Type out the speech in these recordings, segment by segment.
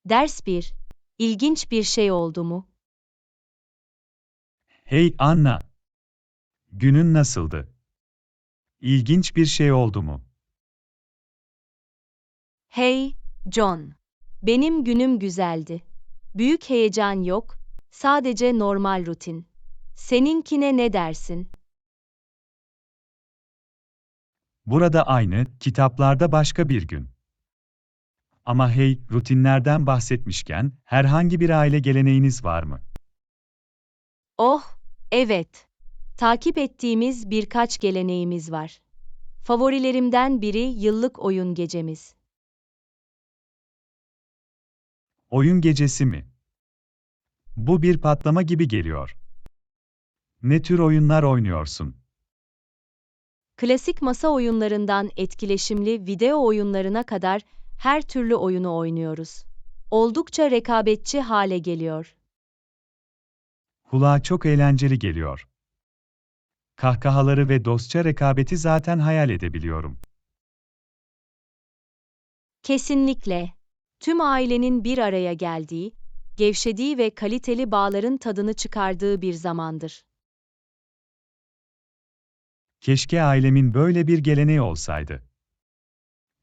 Ders 1. İlginç bir şey oldu mu? Hey Anna, günün nasıldı? İlginç bir şey oldu mu? Hey, John. Benim günüm güzeldi. Büyük heyecan yok, sadece normal rutin. Seninkine ne dersin? Burada aynı, kitaplarda başka bir gün. Ama hey, rutinlerden bahsetmişken, herhangi bir aile geleneğiniz var mı? Oh, evet. Takip ettiğimiz birkaç geleneğimiz var. Favorilerimden biri yıllık oyun gecemiz. Oyun gecesi mi? Bu bir patlama gibi geliyor. Ne tür oyunlar oynuyorsun? Klasik masa oyunlarından etkileşimli video oyunlarına kadar her türlü oyunu oynuyoruz. Oldukça rekabetçi hale geliyor. Kulağa çok eğlenceli geliyor. Kahkahaları ve dostça rekabeti zaten hayal edebiliyorum. Kesinlikle. Tüm ailenin bir araya geldiği, gevşediği ve kaliteli bağların tadını çıkardığı bir zamandır. Keşke ailemin böyle bir geleneği olsaydı.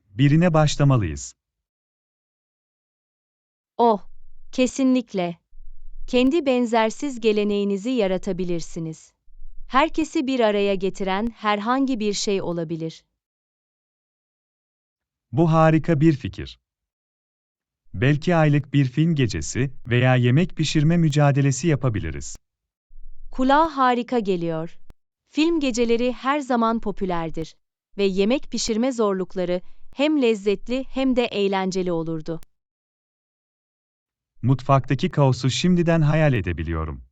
Birine başlamalıyız. Oh, kesinlikle. Kendi benzersiz geleneğinizi yaratabilirsiniz. Herkesi bir araya getiren herhangi bir şey olabilir. Bu harika bir fikir. Belki aylık bir film gecesi veya yemek pişirme mücadelesi yapabiliriz. Kulağa harika geliyor. Film geceleri her zaman popülerdir ve yemek pişirme zorlukları hem lezzetli hem de eğlenceli olurdu. Mutfaktaki kaosu şimdiden hayal edebiliyorum.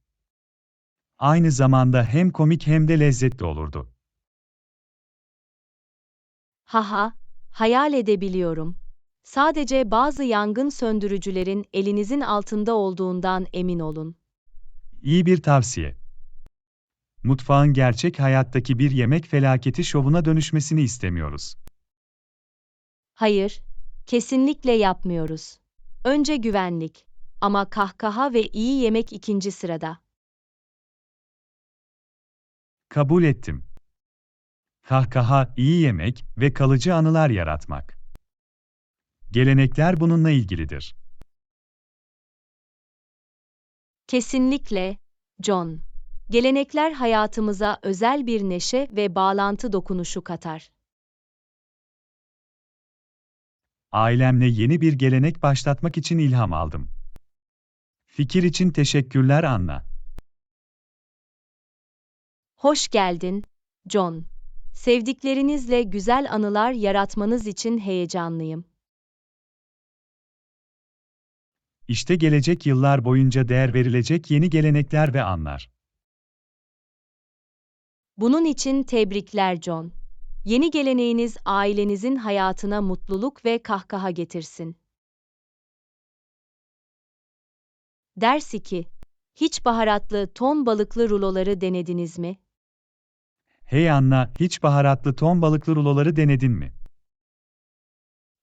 Aynı zamanda hem komik hem de lezzetli olurdu. Haha, hayal edebiliyorum. Sadece bazı yangın söndürücülerin elinizin altında olduğundan emin olun. İyi bir tavsiye. Mutfağın gerçek hayattaki bir yemek felaketi şovuna dönüşmesini istemiyoruz. Hayır, kesinlikle yapmıyoruz. Önce güvenlik, ama kahkaha ve iyi yemek ikinci sırada. Kabul ettim. Kahkaha, iyi yemek ve kalıcı anılar yaratmak. Gelenekler bununla ilgilidir. Kesinlikle, John. Gelenekler hayatımıza özel bir neşe ve bağlantı dokunuşu katar. Ailemle yeni bir gelenek başlatmak için ilham aldım. Fikir için teşekkürler Anna. Hoş geldin, John. Sevdiklerinizle güzel anılar yaratmanız için heyecanlıyım. İşte gelecek yıllar boyunca değer verilecek yeni gelenekler ve anlar. Bunun için tebrikler John. Yeni geleneğiniz ailenizin hayatına mutluluk ve kahkaha getirsin. Ders 2. Hiç baharatlı ton balıklı ruloları denediniz mi? Hey Anna, hiç baharatlı ton balıklı ruloları denedin mi?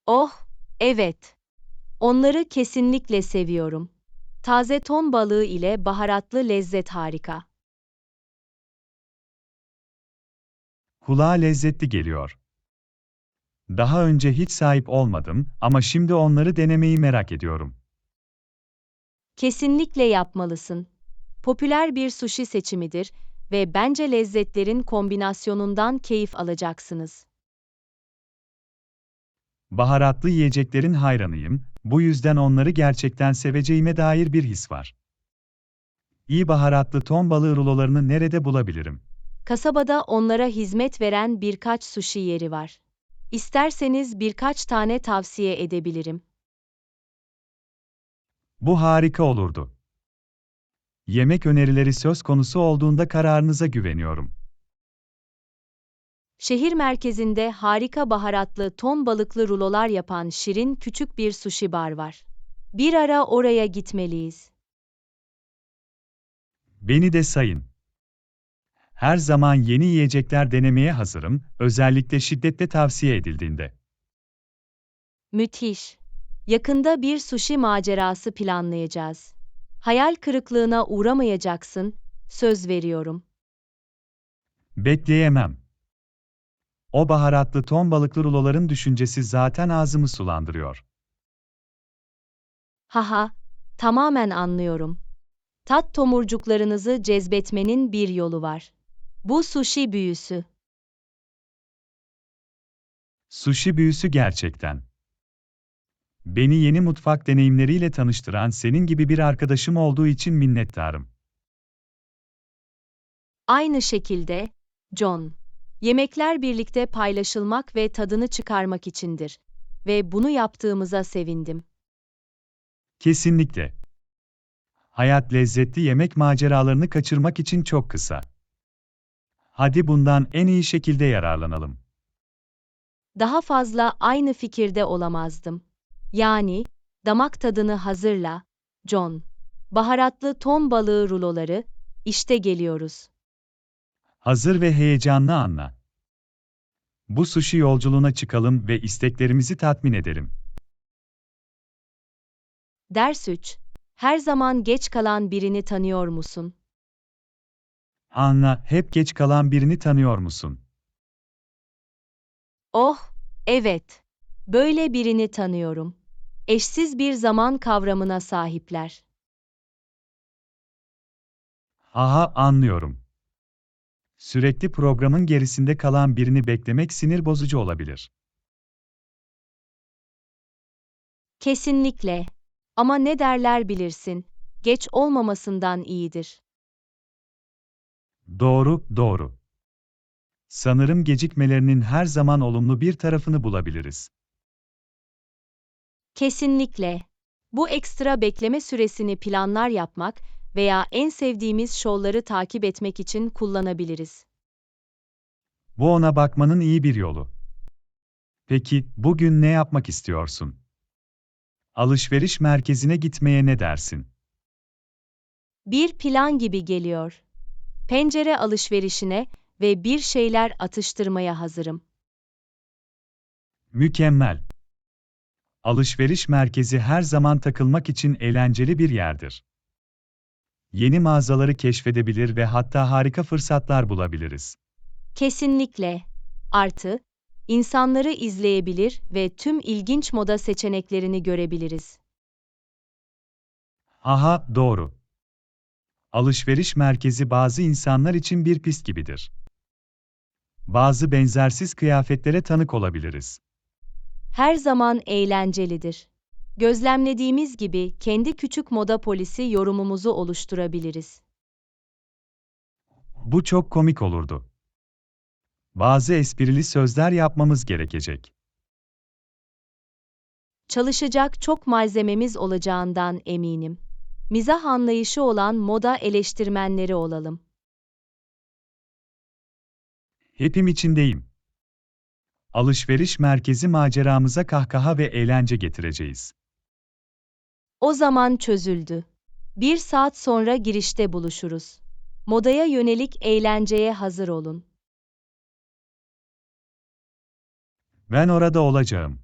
Oh, evet. Onları kesinlikle seviyorum. Taze ton balığı ile baharatlı lezzet harika. Kulağa lezzetli geliyor. Daha önce hiç sahip olmadım ama şimdi onları denemeyi merak ediyorum. Kesinlikle yapmalısın. Popüler bir sushi seçimidir ve bence lezzetlerin kombinasyonundan keyif alacaksınız. Baharatlı yiyeceklerin hayranıyım, bu yüzden onları gerçekten seveceğime dair bir his var. İyi baharatlı ton balığı rulolarını nerede bulabilirim? Kasabada onlara hizmet veren birkaç sushi yeri var. İsterseniz birkaç tane tavsiye edebilirim. Bu harika olurdu. Yemek önerileri söz konusu olduğunda kararınıza güveniyorum. Şehir merkezinde harika baharatlı ton balıklı rulolar yapan şirin küçük bir sushi bar var. Bir ara oraya gitmeliyiz. Beni de sayın. Her zaman yeni yiyecekler denemeye hazırım, özellikle şiddetle tavsiye edildiğinde. Müthiş. Yakında bir sushi macerası planlayacağız. Hayal kırıklığına uğramayacaksın, söz veriyorum. Bekleyemem. O baharatlı ton balıklı ruloların düşüncesi zaten ağzımı sulandırıyor. Haha, tamamen anlıyorum. Tat tomurcuklarınızı cezbetmenin bir yolu var. Bu sushi büyüsü. Sushi büyüsü gerçekten. Beni yeni mutfak deneyimleriyle tanıştıran senin gibi bir arkadaşım olduğu için minnettarım. Aynı şekilde, John. Yemekler birlikte paylaşılmak ve tadını çıkarmak içindir. Ve bunu yaptığımıza sevindim. Kesinlikle. Hayat lezzetli yemek maceralarını kaçırmak için çok kısa. Hadi bundan en iyi şekilde yararlanalım. Daha fazla aynı fikirde olamazdım. Yani, damak tadını hazırla, John. Baharatlı ton balığı ruloları, işte geliyoruz. Hazır ve heyecanlı anla. Bu sushi yolculuğuna çıkalım ve isteklerimizi tatmin edelim. Ders 3. Her zaman geç kalan birini tanıyor musun? Anla, hep geç kalan birini tanıyor musun? Oh, evet. Böyle birini tanıyorum. Eşsiz bir zaman kavramına sahipler. Aha, anlıyorum. Sürekli programın gerisinde kalan birini beklemek sinir bozucu olabilir. Kesinlikle. Ama ne derler bilirsin, geç olmamasından iyidir. Doğru, doğru. Sanırım gecikmelerinin her zaman olumlu bir tarafını bulabiliriz. Kesinlikle. Bu ekstra bekleme süresini planlar yapmak veya en sevdiğimiz şovları takip etmek için kullanabiliriz. Bu ona bakmanın iyi bir yolu. Peki, bugün ne yapmak istiyorsun? Alışveriş merkezine gitmeye ne dersin? Bir plan gibi geliyor. Pencere alışverişine ve bir şeyler atıştırmaya hazırım. Mükemmel. Alışveriş merkezi her zaman takılmak için eğlenceli bir yerdir. Yeni mağazaları keşfedebilir ve hatta harika fırsatlar bulabiliriz. Kesinlikle. Artı, insanları izleyebilir ve tüm ilginç moda seçeneklerini görebiliriz. Aha, doğru. Alışveriş merkezi bazı insanlar için bir pist gibidir. Bazı benzersiz kıyafetlere tanık olabiliriz. Her zaman eğlencelidir. Gözlemlediğimiz gibi kendi küçük moda polisi yorumumuzu oluşturabiliriz. Bu çok komik olurdu. Bazı esprili sözler yapmamız gerekecek. Çalışacak çok malzememiz olacağından eminim. Mizah anlayışı olan moda eleştirmenleri olalım. Hepim içindeyim. Alışveriş merkezi maceramıza kahkaha ve eğlence getireceğiz. O zaman çözüldü. 1 saat sonra girişte buluşuruz. Modaya yönelik eğlenceye hazır olun. Ben orada olacağım.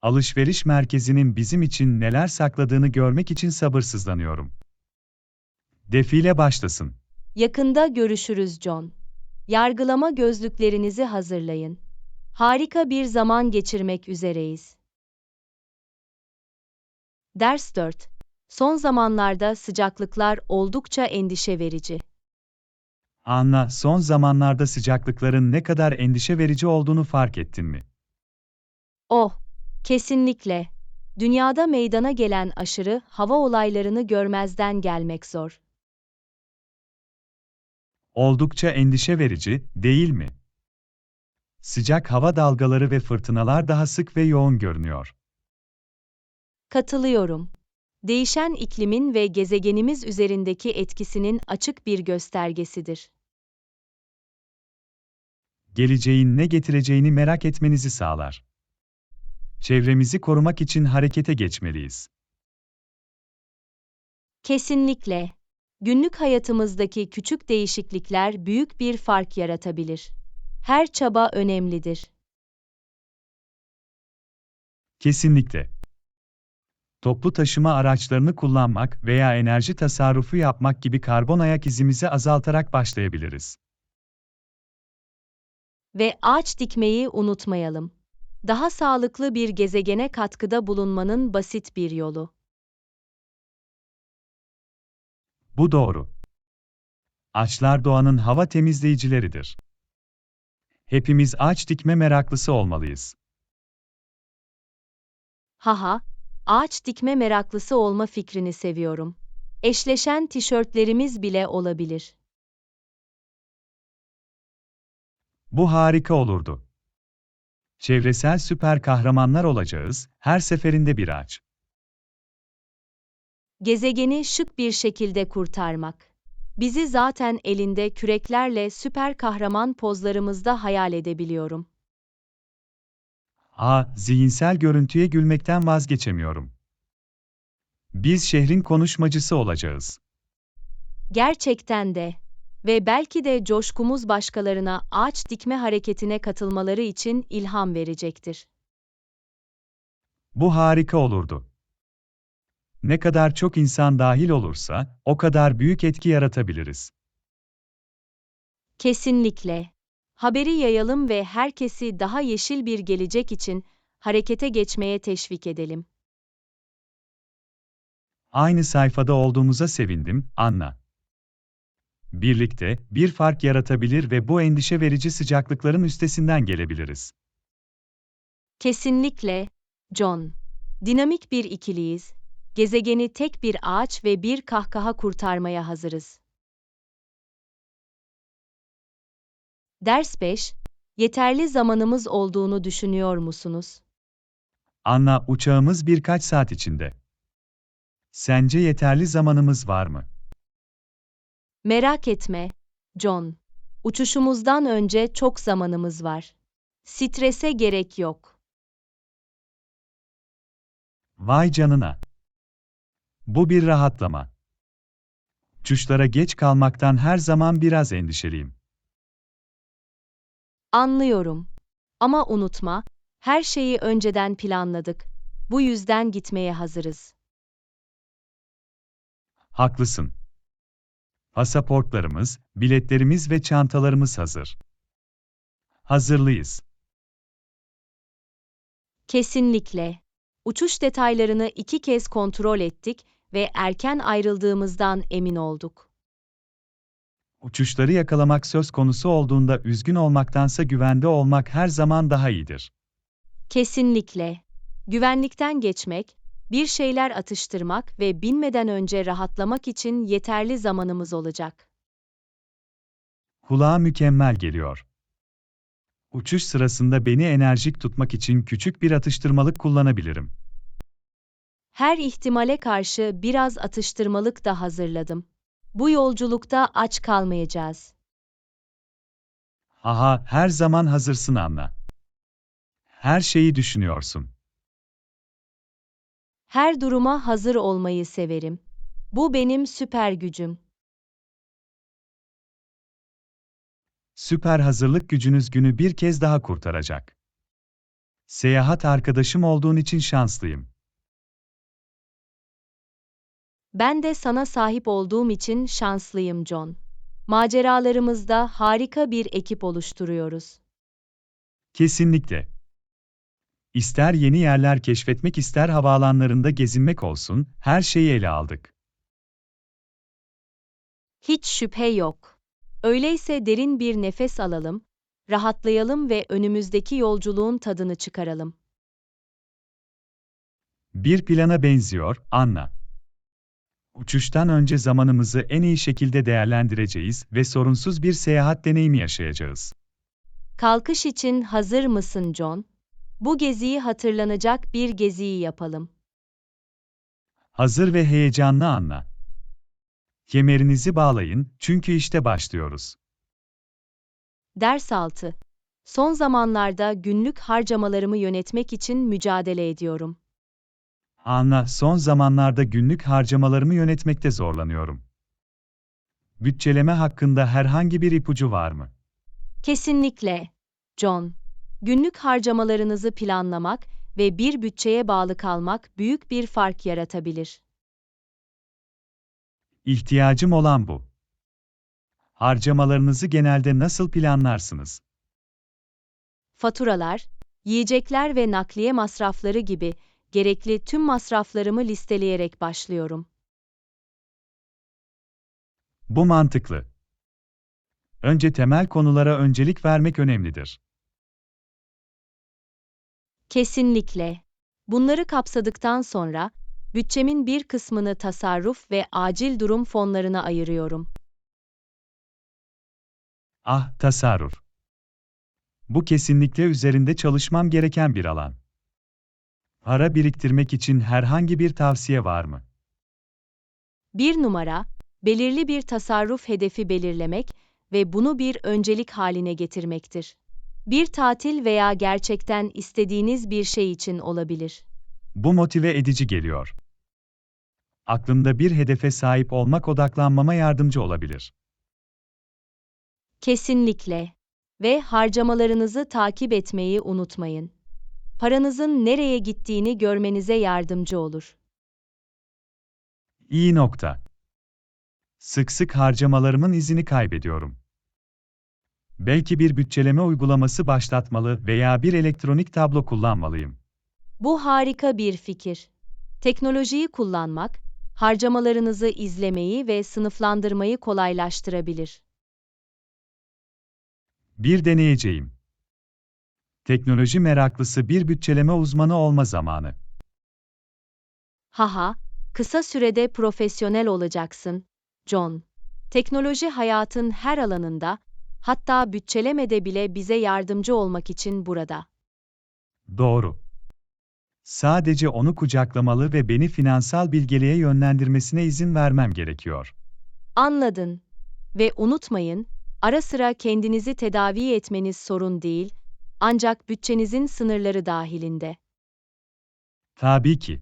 Alışveriş merkezinin bizim için neler sakladığını görmek için sabırsızlanıyorum. Defile başlasın. Yakında görüşürüz John. Yargılama gözlüklerinizi hazırlayın. Harika bir zaman geçirmek üzereyiz. Ders 4. Son zamanlarda sıcaklıklar oldukça endişe verici. Anla, son zamanlarda sıcaklıkların ne kadar endişe verici olduğunu fark ettin mi? Oh, kesinlikle. Dünyada meydana gelen aşırı hava olaylarını görmezden gelmek zor. Oldukça endişe verici, değil mi? Sıcak hava dalgaları ve fırtınalar daha sık ve yoğun görünüyor. Katılıyorum. Değişen iklimin ve gezegenimiz üzerindeki etkisinin açık bir göstergesidir. Geleceğin ne getireceğini merak etmenizi sağlar. Çevremizi korumak için harekete geçmeliyiz. Kesinlikle. Günlük hayatımızdaki küçük değişiklikler büyük bir fark yaratabilir. Her çaba önemlidir. Kesinlikle. Toplu taşıma araçlarını kullanmak veya enerji tasarrufu yapmak gibi karbon ayak izimizi azaltarak başlayabiliriz. Ve ağaç dikmeyi unutmayalım. Daha sağlıklı bir gezegene katkıda bulunmanın basit bir yolu. Bu doğru. Ağaçlar doğanın hava temizleyicileridir. Hepimiz ağaç dikme meraklısı olmalıyız. Haha, ağaç dikme meraklısı olma fikrini seviyorum. Eşleşen tişörtlerimiz bile olabilir. Bu harika olurdu. Çevresel süper kahramanlar olacağız, her seferinde bir ağaç. Gezegeni şık bir şekilde kurtarmak. Bizi zaten elinde küreklerle süper kahraman pozlarımızda hayal edebiliyorum. Zihinsel görüntüye gülmekten vazgeçemiyorum. Biz şehrin konuşmacısı olacağız. Gerçekten de. Ve belki de coşkumuz başkalarına ağaç dikme hareketine katılmaları için ilham verecektir. Bu harika olurdu. Ne kadar çok insan dahil olursa, o kadar büyük etki yaratabiliriz. Kesinlikle. Haberi yayalım ve herkesi daha yeşil bir gelecek için harekete geçmeye teşvik edelim. Aynı sayfada olduğumuza sevindim, Anna. Birlikte bir fark yaratabilir ve bu endişe verici sıcaklıkların üstesinden gelebiliriz. Kesinlikle, John. Dinamik bir ikiliyiz. Gezegeni tek bir ağaç ve bir kahkaha kurtarmaya hazırız. Ders 5. Yeterli zamanımız olduğunu düşünüyor musunuz? Anna, uçağımız birkaç saat içinde. Sence yeterli zamanımız var mı? Merak etme, John. Uçuşumuzdan önce çok zamanımız var. Strese gerek yok. Vay canına. Bu bir rahatlama. Uçuşlara geç kalmaktan her zaman biraz endişeliyim. Anlıyorum. Ama unutma, her şeyi önceden planladık. Bu yüzden gitmeye hazırız. Haklısın. Pasaportlarımız, biletlerimiz ve çantalarımız hazır. Hazırlıyız. Kesinlikle. Uçuş detaylarını 2 kez kontrol ettik ve erken ayrıldığımızdan emin olduk. Uçuşları yakalamak söz konusu olduğunda üzgün olmaktansa güvende olmak her zaman daha iyidir. Kesinlikle. Güvenlikten geçmek, bir şeyler atıştırmak ve binmeden önce rahatlamak için yeterli zamanımız olacak. Kulağa mükemmel geliyor. Uçuş sırasında beni enerjik tutmak için küçük bir atıştırmalık kullanabilirim. Her ihtimale karşı biraz atıştırmalık da hazırladım. Bu yolculukta aç kalmayacağız. Her zaman hazırsın Anna. Her şeyi düşünüyorsun. Her duruma hazır olmayı severim. Bu benim süper gücüm. Süper hazırlık gücünüz günü bir kez daha kurtaracak. Seyahat arkadaşım olduğun için şanslıyım. Ben de sana sahip olduğum için şanslıyım John. Maceralarımızda harika bir ekip oluşturuyoruz. Kesinlikle. İster yeni yerler keşfetmek ister havaalanlarında gezinmek olsun, her şeyi ele aldık. Hiç şüphe yok. Öyleyse derin bir nefes alalım, rahatlayalım ve önümüzdeki yolculuğun tadını çıkaralım. Bir plana benziyor, Anna. Uçuştan önce zamanımızı en iyi şekilde değerlendireceğiz ve sorunsuz bir seyahat deneyimi yaşayacağız. Kalkış için hazır mısın John? Bu geziyi hatırlanacak bir geziyi yapalım. Hazır ve heyecanlı Anna. Kemerinizi bağlayın, çünkü işte başlıyoruz. Ders 6. Son zamanlarda günlük harcamalarımı yönetmek için mücadele ediyorum. Anna, son zamanlarda günlük harcamalarımı yönetmekte zorlanıyorum. Bütçeleme hakkında herhangi bir ipucu var mı? Kesinlikle, John. Günlük harcamalarınızı planlamak ve bir bütçeye bağlı kalmak büyük bir fark yaratabilir. İhtiyacım olan bu. Harcamalarınızı genelde nasıl planlarsınız? Faturalar, yiyecekler ve nakliye masrafları gibi gerekli tüm masraflarımı listeleyerek başlıyorum. Bu mantıklı. Önce temel konulara öncelik vermek önemlidir. Kesinlikle. Bunları kapsadıktan sonra, bütçemin bir kısmını tasarruf ve acil durum fonlarına ayırıyorum. Ah, tasarruf. Bu kesinlikle üzerinde çalışmam gereken bir alan. Para biriktirmek için herhangi bir tavsiye var mı? Bir numara, belirli bir tasarruf hedefi belirlemek ve bunu bir öncelik haline getirmektir. Bir tatil veya gerçekten istediğiniz bir şey için olabilir. Bu motive edici geliyor. Aklımda bir hedefe sahip olmak odaklanmama yardımcı olabilir. Kesinlikle. Ve harcamalarınızı takip etmeyi unutmayın. Paranızın nereye gittiğini görmenize yardımcı olur. İyi nokta. Sık sık harcamalarımın izini kaybediyorum. Belki bir bütçeleme uygulaması başlatmalı veya bir elektronik tablo kullanmalıyım. Bu harika bir fikir. Teknolojiyi kullanmak, harcamalarınızı izlemeyi ve sınıflandırmayı kolaylaştırabilir. Bir deneyeceğim. Teknoloji meraklısı bir bütçeleme uzmanı olma zamanı. Haha, kısa sürede profesyonel olacaksın, John. Teknoloji hayatın her alanında, hatta bütçelemede bile bize yardımcı olmak için burada. Doğru. Sadece onu kucaklamalı ve beni finansal bilgeliğe yönlendirmesine izin vermem gerekiyor. Anladın. Ve unutmayın, ara sıra kendinizi tedavi etmeniz sorun değil, ancak bütçenizin sınırları dahilinde. Tabii ki.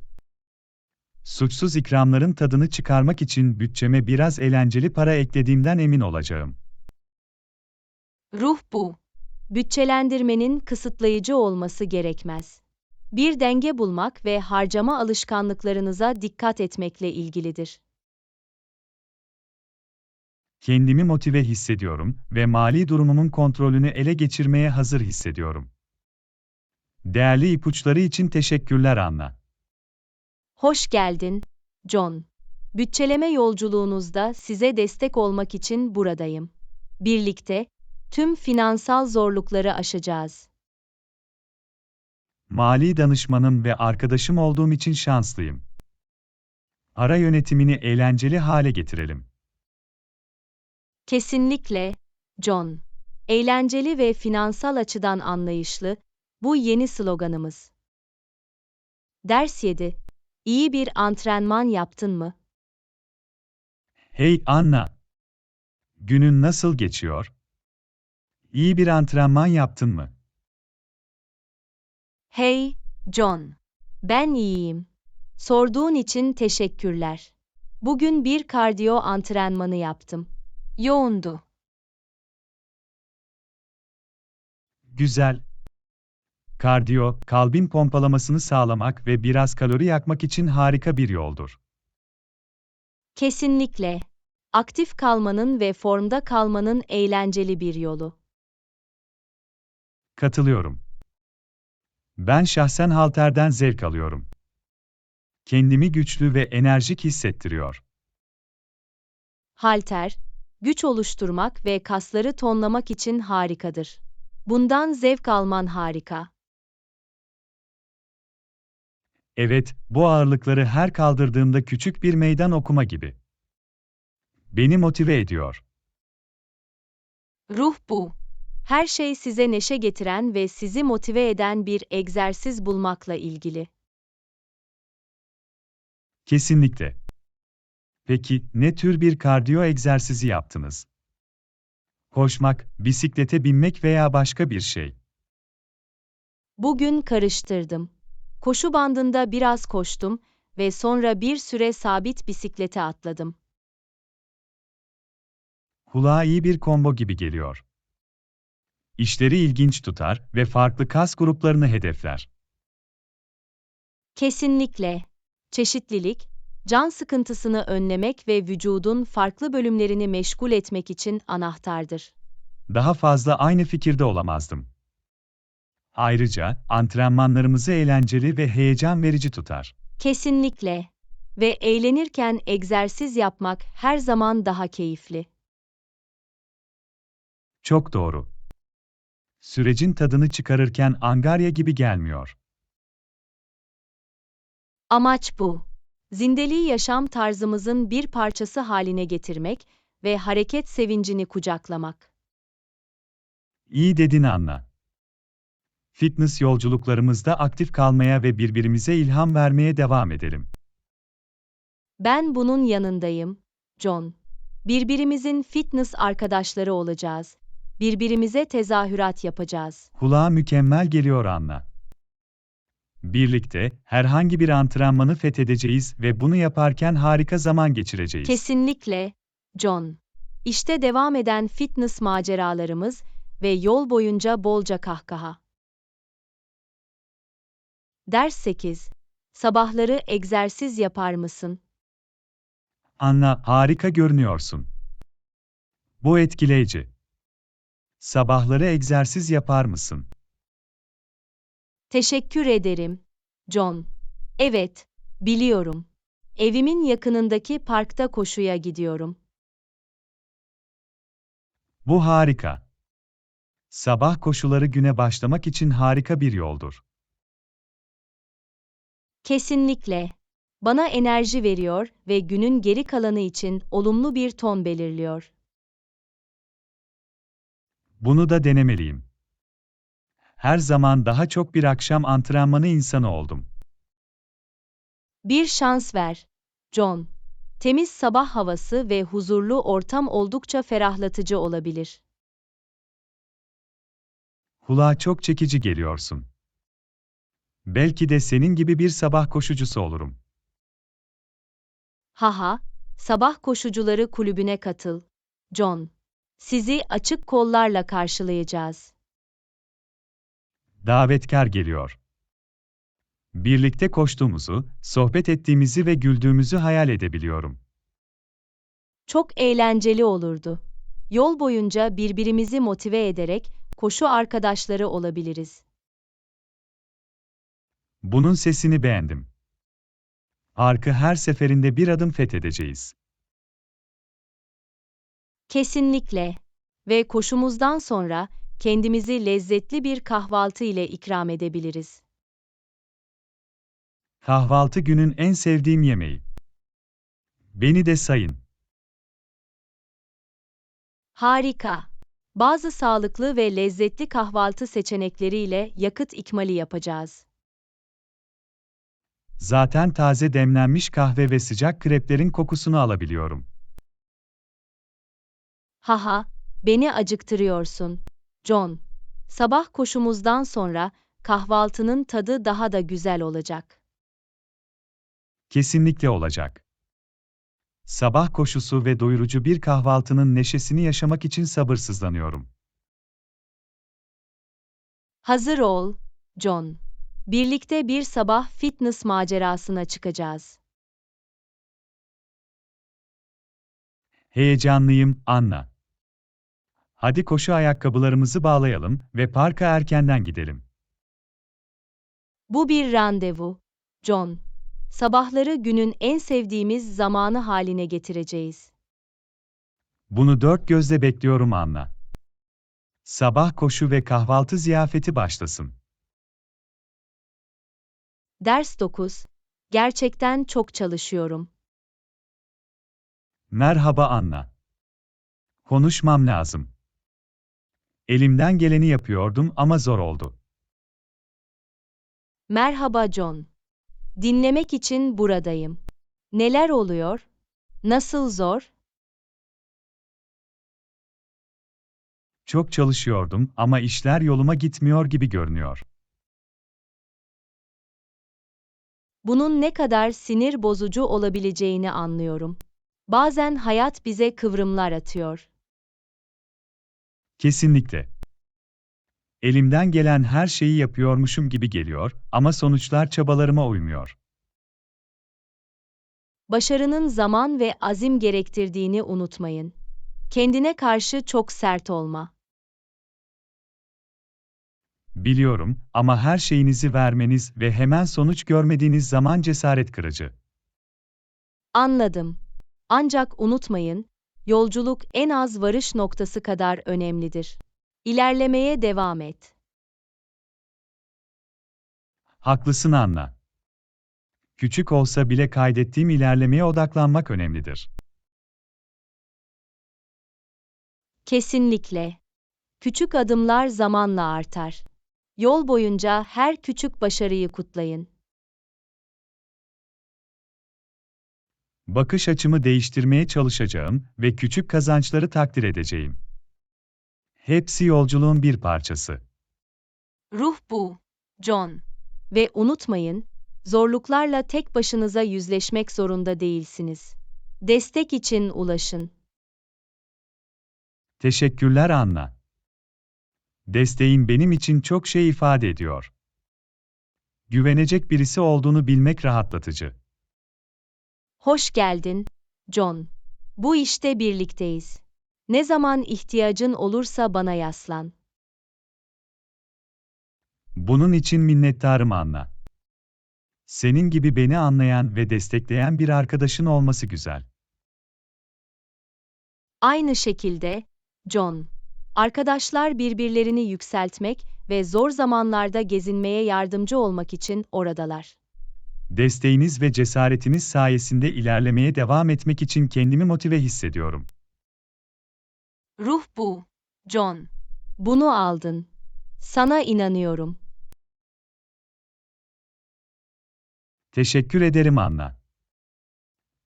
Suçsuz ikramların tadını çıkarmak için bütçeme biraz eğlenceli para eklediğimden emin olacağım. Ruh bu. Bütçelendirmenin kısıtlayıcı olması gerekmez. Bir denge bulmak ve harcama alışkanlıklarınıza dikkat etmekle ilgilidir. Kendimi motive hissediyorum ve mali durumumun kontrolünü ele geçirmeye hazır hissediyorum. Değerli ipuçları için teşekkürler Anna. Hoş geldin, John. Bütçeleme yolculuğunuzda size destek olmak için buradayım. Birlikte tüm finansal zorlukları aşacağız. Mali danışmanım ve arkadaşım olduğum için şanslıyım. Para yönetimini eğlenceli hale getirelim. Kesinlikle, John. Eğlenceli ve finansal açıdan anlayışlı, bu yeni sloganımız. Ders 7. İyi bir antrenman yaptın mı? Hey Anna, günün nasıl geçiyor? İyi bir antrenman yaptın mı? Hey, John. Ben iyiyim. Sorduğun için teşekkürler. Bugün bir kardiyo antrenmanı yaptım. Yoğundu. Güzel. Kardiyo, kalbin pompalamasını sağlamak ve biraz kalori yakmak için harika bir yoldur. Kesinlikle. Aktif kalmanın ve formda kalmanın eğlenceli bir yolu. Katılıyorum. Ben şahsen halterden zevk alıyorum. Kendimi güçlü ve enerjik hissettiriyor. Halter, güç oluşturmak ve kasları tonlamak için harikadır. Bundan zevk alman harika. Evet, bu ağırlıkları her kaldırdığımda küçük bir meydan okuma gibi. Beni motive ediyor. Ruh bu. Her şey size neşe getiren ve sizi motive eden bir egzersiz bulmakla ilgili. Kesinlikle. Peki, ne tür bir kardiyo egzersizi yaptınız? Koşmak, bisiklete binmek veya başka bir şey. Bugün karıştırdım. Koşu bandında biraz koştum ve sonra bir süre sabit bisiklete atladım. Kulağa iyi bir combo gibi geliyor. İşleri ilginç tutar ve farklı kas gruplarını hedefler. Kesinlikle. Çeşitlilik, can sıkıntısını önlemek ve vücudun farklı bölümlerini meşgul etmek için anahtardır. Daha fazla aynı fikirde olamazdım. Ayrıca, antrenmanlarımızı eğlenceli ve heyecan verici tutar. Kesinlikle. Ve eğlenirken egzersiz yapmak her zaman daha keyifli. Çok doğru. Sürecin tadını çıkarırken angarya gibi gelmiyor. Amaç bu. Zindeliği yaşam tarzımızın bir parçası haline getirmek ve hareket sevincini kucaklamak. İyi dedin Anna. Fitness yolculuklarımızda aktif kalmaya ve birbirimize ilham vermeye devam edelim. Ben bunun yanındayım, John. Birbirimizin fitness arkadaşları olacağız. Birbirimize tezahürat yapacağız. Kulağa mükemmel geliyor Anna. Birlikte herhangi bir antrenmanı fethedeceğiz ve bunu yaparken harika zaman geçireceğiz. Kesinlikle, John. İşte devam eden fitness maceralarımız ve yol boyunca bolca kahkaha. Ders 8. Sabahları egzersiz yapar mısın? Anna, harika görünüyorsun. Bu etkileyici. Sabahları egzersiz yapar mısın? Teşekkür ederim, John. Evet, biliyorum. Evimin yakınındaki parkta koşuya gidiyorum. Bu harika. Sabah koşuları güne başlamak için harika bir yoldur. Kesinlikle. Bana enerji veriyor ve günün geri kalanı için olumlu bir ton belirliyor. Bunu da denemeliyim. Her zaman daha çok bir akşam antrenmanı insanı oldum. Bir şans ver, John. Temiz sabah havası ve huzurlu ortam oldukça ferahlatıcı olabilir. Kulağa çok çekici geliyorsun. Belki de senin gibi bir sabah koşucusu olurum. Haha, sabah koşucuları kulübüne katıl, John. Sizi açık kollarla karşılayacağız. Davetkar geliyor. Birlikte koştuğumuzu, sohbet ettiğimizi ve güldüğümüzü hayal edebiliyorum. Çok eğlenceli olurdu. Yol boyunca birbirimizi motive ederek koşu arkadaşları olabiliriz. Bunun sesini beğendim. Arkı her seferinde bir adım fethedeceğiz. Kesinlikle. Ve koşumuzdan sonra kendimizi lezzetli bir kahvaltı ile ikram edebiliriz. Kahvaltı günün en sevdiğim yemeği. Beni de sayın. Harika. Bazı sağlıklı ve lezzetli kahvaltı seçenekleriyle yakıt ikmali yapacağız. Zaten taze demlenmiş kahve ve sıcak kreplerin kokusunu alabiliyorum. Haha, beni acıktırıyorsun, John. Sabah koşumuzdan sonra kahvaltının tadı daha da güzel olacak. Kesinlikle olacak. Sabah koşusu ve doyurucu bir kahvaltının neşesini yaşamak için sabırsızlanıyorum. Hazır ol, John. Birlikte bir sabah fitness macerasına çıkacağız. Heyecanlıyım, Anna. Hadi koşu ayakkabılarımızı bağlayalım ve parka erkenden gidelim. Bu bir randevu, John. Sabahları günün en sevdiğimiz zamanı haline getireceğiz. Bunu dört gözle bekliyorum Anna. Sabah koşu ve kahvaltı ziyafeti başlasın. Ders 9. Gerçekten çok çalışıyorum. Merhaba Anna. Konuşmam lazım. Elimden geleni yapıyordum ama zor oldu. Merhaba John. Dinlemek için buradayım. Neler oluyor? Nasıl zor? Çok çalışıyordum ama işler yoluma gitmiyor gibi görünüyor. Bunun ne kadar sinir bozucu olabileceğini anlıyorum. Bazen hayat bize kıvrımlar atıyor. Kesinlikle. Elimden gelen her şeyi yapıyormuşum gibi geliyor ama sonuçlar çabalarıma uymuyor. Başarının zaman ve azim gerektirdiğini unutmayın. Kendine karşı çok sert olma. Biliyorum ama her şeyinizi vermeniz ve hemen sonuç görmediğiniz zaman cesaret kırıcı. Anladım. Ancak unutmayın, yolculuk en az varış noktası kadar önemlidir. İlerlemeye devam et. Haklısın Anna. Küçük olsa bile kaydettiğim ilerlemeye odaklanmak önemlidir. Kesinlikle. Küçük adımlar zamanla artar. Yol boyunca her küçük başarıyı kutlayın. Bakış açımı değiştirmeye çalışacağım ve küçük kazançları takdir edeceğim. Hepsi yolculuğun bir parçası. Ruh bu, John. Ve unutmayın, zorluklarla tek başınıza yüzleşmek zorunda değilsiniz. Destek için ulaşın. Teşekkürler Anna. Desteğin benim için çok şey ifade ediyor. Güvenecek birisi olduğunu bilmek rahatlatıcı. Hoş geldin, John. Bu işte birlikteyiz. Ne zaman ihtiyacın olursa bana yaslan. Bunun için minnettarım Anna. Senin gibi beni anlayan ve destekleyen bir arkadaşın olması güzel. Aynı şekilde, John. Arkadaşlar birbirlerini yükseltmek ve zor zamanlarda gezinmeye yardımcı olmak için oradalar. Desteğiniz ve cesaretiniz sayesinde ilerlemeye devam etmek için kendimi motive hissediyorum. Ruh bu, John. Bunu aldın. Sana inanıyorum. Teşekkür ederim Anna.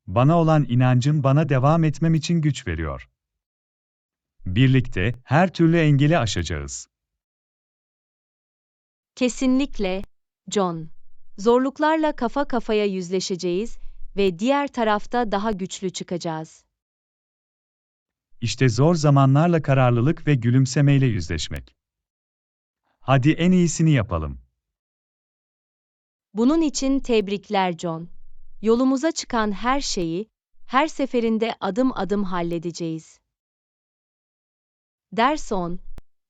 Bana olan inancın bana devam etmem için güç veriyor. Birlikte her türlü engeli aşacağız. Kesinlikle, John. Zorluklarla kafa kafaya yüzleşeceğiz ve diğer tarafta daha güçlü çıkacağız. İşte zor zamanlarla kararlılık ve gülümsemeyle yüzleşmek. Hadi en iyisini yapalım. Bunun için tebrikler John. Yolumuza çıkan her şeyi, her seferinde adım adım halledeceğiz. Ders 10.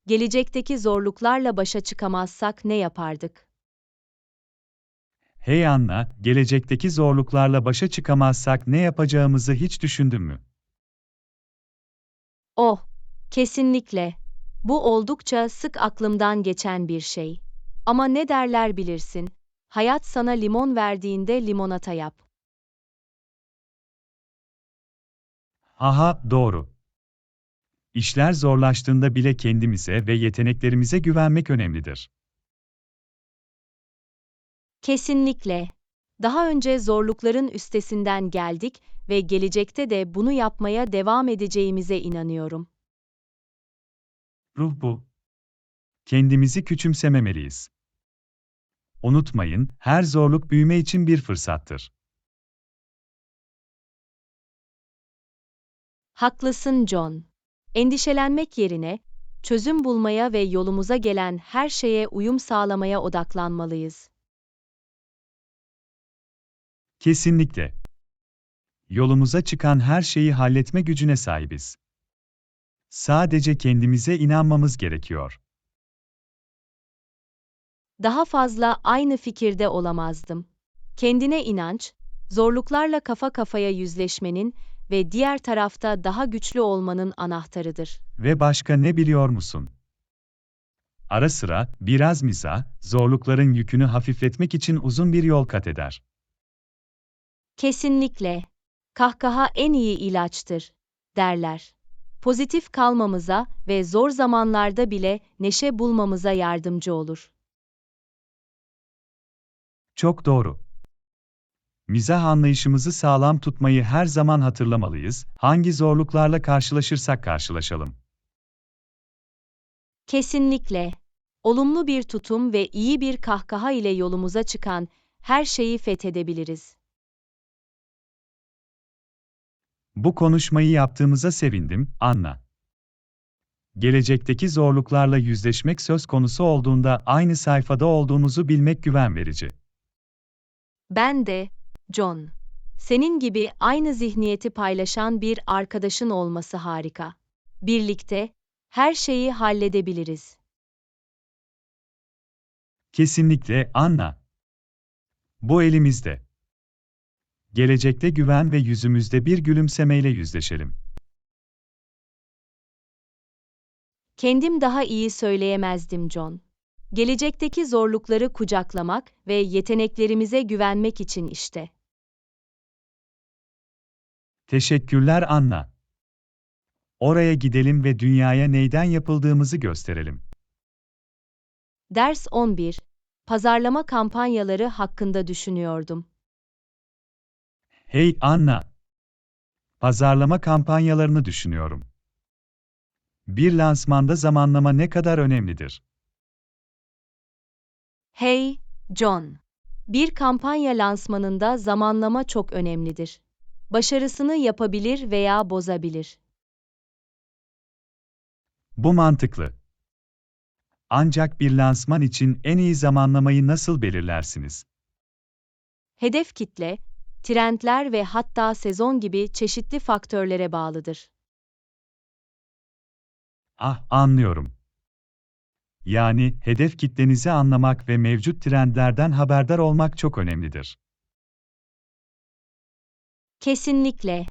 Gelecekteki zorluklarla başa çıkamazsak ne yapardık? Hey Anna, gelecekteki zorluklarla başa çıkamazsak ne yapacağımızı hiç düşündün mü? Oh, kesinlikle. Bu oldukça sık aklımdan geçen bir şey. Ama ne derler bilirsin, hayat sana limon verdiğinde limonata yap. Aha, doğru. İşler zorlaştığında bile kendimize ve yeteneklerimize güvenmek önemlidir. Kesinlikle. Daha önce zorlukların üstesinden geldik ve gelecekte de bunu yapmaya devam edeceğimize inanıyorum. Ruh bu. Kendimizi küçümsememeliyiz. Unutmayın, her zorluk büyüme için bir fırsattır. Haklısın John. Endişelenmek yerine, çözüm bulmaya ve yolumuza gelen her şeye uyum sağlamaya odaklanmalıyız. Kesinlikle. Yolumuza çıkan her şeyi halletme gücüne sahibiz. Sadece kendimize inanmamız gerekiyor. Daha fazla aynı fikirde olamazdım. Kendine inanç, zorluklarla kafa kafaya yüzleşmenin ve diğer tarafta daha güçlü olmanın anahtarıdır. Ve başka ne biliyor musun? Ara sıra, biraz mizah, zorlukların yükünü hafifletmek için uzun bir yol kat eder. Kesinlikle. Kahkaha en iyi ilaçtır, derler. Pozitif kalmamıza ve zor zamanlarda bile neşe bulmamıza yardımcı olur. Çok doğru. Mizah anlayışımızı sağlam tutmayı her zaman hatırlamalıyız, hangi zorluklarla karşılaşırsak karşılaşalım. Kesinlikle. Olumlu bir tutum ve iyi bir kahkaha ile yolumuza çıkan her şeyi fethedebiliriz. Bu konuşmayı yaptığımıza sevindim, Anna. Gelecekteki zorluklarla yüzleşmek söz konusu olduğunda aynı sayfada olduğunuzu bilmek güven verici. Ben de, John. Senin gibi aynı zihniyeti paylaşan bir arkadaşın olması harika. Birlikte her şeyi halledebiliriz. Kesinlikle, Anna. Bu elimizde. Gelecekte güven ve yüzümüzde bir gülümsemeyle yüzleşelim. Kendim daha iyi söyleyemezdim John. Gelecekteki zorlukları kucaklamak ve yeteneklerimize güvenmek için işte. Teşekkürler Anna. Oraya gidelim ve dünyaya neyden yapıldığımızı gösterelim. Ders 11. Pazarlama kampanyaları hakkında düşünüyordum. Hey Anna. Pazarlama kampanyalarını düşünüyorum. Bir lansmanda zamanlama ne kadar önemlidir? Hey, John. Bir kampanya lansmanında zamanlama çok önemlidir. Başarısını yapabilir veya bozabilir. Bu mantıklı. Ancak bir lansman için en iyi zamanlamayı nasıl belirlersiniz? Hedef kitle, trendler ve hatta sezon gibi çeşitli faktörlere bağlıdır. Ah, anlıyorum. Yani hedef kitlenizi anlamak ve mevcut trendlerden haberdar olmak çok önemlidir. Kesinlikle.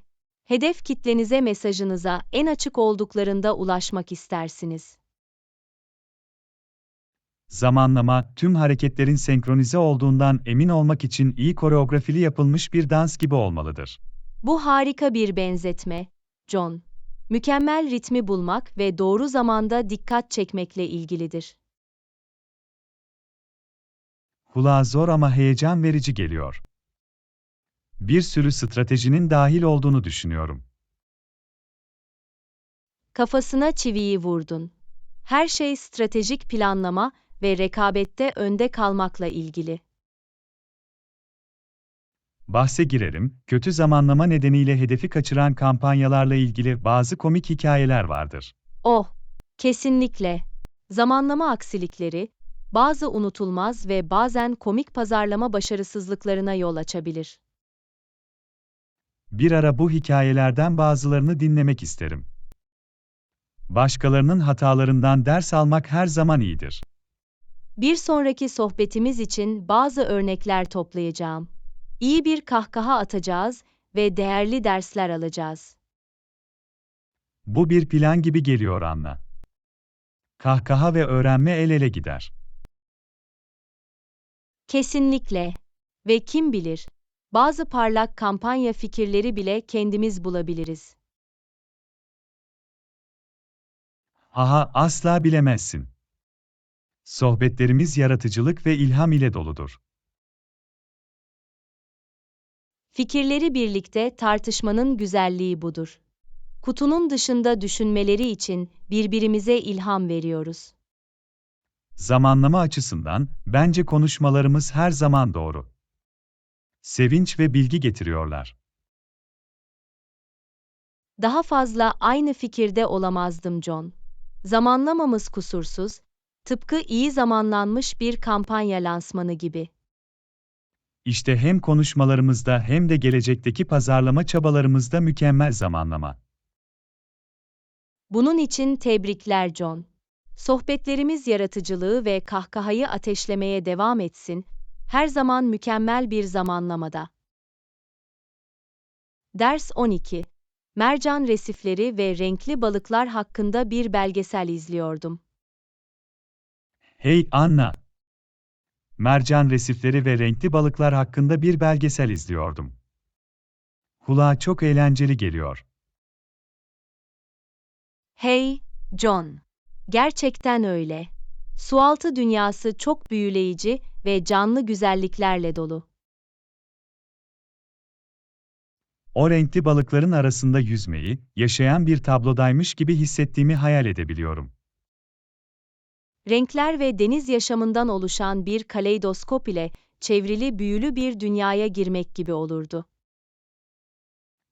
Hedef kitlenize mesajınıza en açık olduklarında ulaşmak istersiniz. Zamanlama, tüm hareketlerin senkronize olduğundan emin olmak için iyi koreografili yapılmış bir dans gibi olmalıdır. Bu harika bir benzetme, John. Mükemmel ritmi bulmak ve doğru zamanda dikkat çekmekle ilgilidir. Kulağa zor ama heyecan verici geliyor. Bir sürü stratejinin dahil olduğunu düşünüyorum. Kafasına çiviyi vurdun. Her şey stratejik planlama ve rekabette önde kalmakla ilgili. Bahse girelim, kötü zamanlama nedeniyle hedefi kaçıran kampanyalarla ilgili bazı komik hikayeler vardır. Oh, kesinlikle. Zamanlama aksilikleri, bazı unutulmaz ve bazen komik pazarlama başarısızlıklarına yol açabilir. Bir ara bu hikayelerden bazılarını dinlemek isterim. Başkalarının hatalarından ders almak her zaman iyidir. Bir sonraki sohbetimiz için bazı örnekler toplayacağım. İyi bir kahkaha atacağız ve değerli dersler alacağız. Bu bir plan gibi geliyor Anna. Kahkaha ve öğrenme el ele gider. Kesinlikle. Ve kim bilir, bazı parlak kampanya fikirleri bile kendimiz bulabiliriz. Aha, asla bilemezsin. Sohbetlerimiz yaratıcılık ve ilham ile doludur. Fikirleri birlikte tartışmanın güzelliği budur. Kutunun dışında düşünmeleri için birbirimize ilham veriyoruz. Zamanlama açısından, bence konuşmalarımız her zaman doğru. Sevinç ve bilgi getiriyorlar. Daha fazla aynı fikirde olamazdım John. Zamanlamamız kusursuz, tıpkı iyi zamanlanmış bir kampanya lansmanı gibi. İşte hem konuşmalarımızda hem de gelecekteki pazarlama çabalarımızda mükemmel zamanlama. Bunun için tebrikler John. Sohbetlerimiz yaratıcılığı ve kahkahayı ateşlemeye devam etsin, her zaman mükemmel bir zamanlamada. Ders 12. Mercan resifleri ve renkli balıklar hakkında bir belgesel izliyordum. Hey Anna! Mercan resifleri ve renkli balıklar hakkında bir belgesel izliyordum. Kulağa çok eğlenceli geliyor. Hey, John. Gerçekten öyle. Sualtı dünyası çok büyüleyici ve canlı güzelliklerle dolu. O renkli balıkların arasında yüzmeyi, yaşayan bir tablodaymış gibi hissettiğimi hayal edebiliyorum. Renkler ve deniz yaşamından oluşan bir kaleidoskop ile çevrili büyülü bir dünyaya girmek gibi olurdu.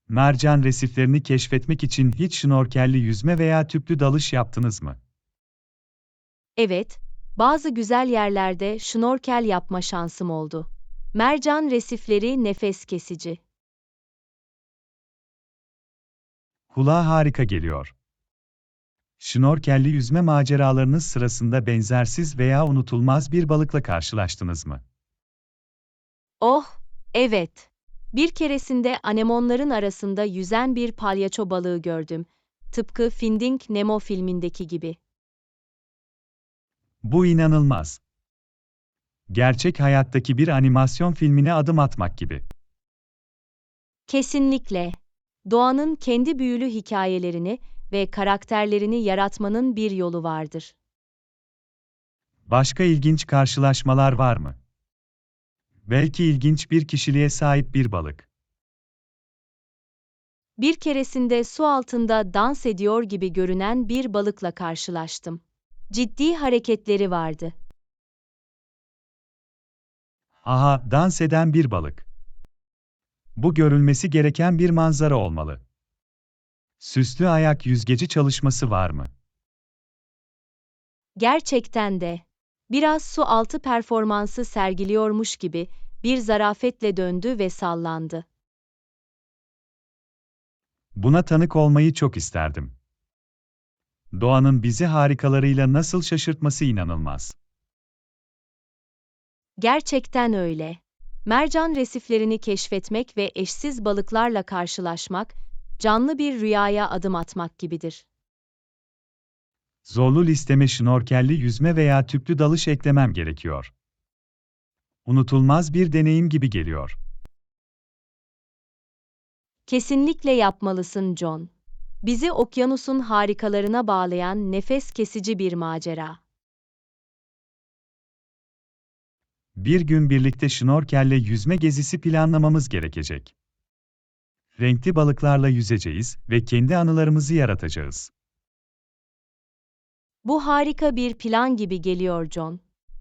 Mercan resiflerini keşfetmek için hiç şnorkelli yüzme veya tüplü dalış yaptınız mı? Evet, bazı güzel yerlerde şnorkel yapma şansım oldu. Mercan resifleri nefes kesici. Kulağa harika geliyor. Şnorkelli yüzme maceralarınız sırasında benzersiz veya unutulmaz bir balıkla karşılaştınız mı? Oh, evet. Bir keresinde anemonların arasında yüzen bir palyaço balığı gördüm. Tıpkı Finding Nemo filmindeki gibi. Bu inanılmaz. Gerçek hayattaki bir animasyon filmine adım atmak gibi. Kesinlikle. Doğanın kendi büyülü hikayelerini ve karakterlerini yaratmanın bir yolu vardır. Başka ilginç karşılaşmalar var mı? Belki ilginç bir kişiliğe sahip bir balık. Bir keresinde su altında dans ediyor gibi görünen bir balıkla karşılaştım. Ciddi hareketleri vardı. Aha, dans eden bir balık. Bu görülmesi gereken bir manzara olmalı. Süslü ayak yüzgeci çalışması var mı? Gerçekten de. Biraz su altı performansı sergiliyormuş gibi bir zarafetle döndü ve sallandı. Buna tanık olmayı çok isterdim. Doğanın bizi harikalarıyla nasıl şaşırtması inanılmaz. Gerçekten öyle. Mercan resiflerini keşfetmek ve eşsiz balıklarla karşılaşmak, canlı bir rüyaya adım atmak gibidir. Zorlu listeme şnorkelli yüzme veya tüplü dalış eklemem gerekiyor. Unutulmaz bir deneyim gibi geliyor. Kesinlikle yapmalısın John. Bizi okyanusun harikalarına bağlayan nefes kesici bir macera. Bir gün birlikte şnorkelle yüzme gezisi planlamamız gerekecek. Renkli balıklarla yüzeceğiz ve kendi anılarımızı yaratacağız. Bu harika bir plan gibi geliyor John.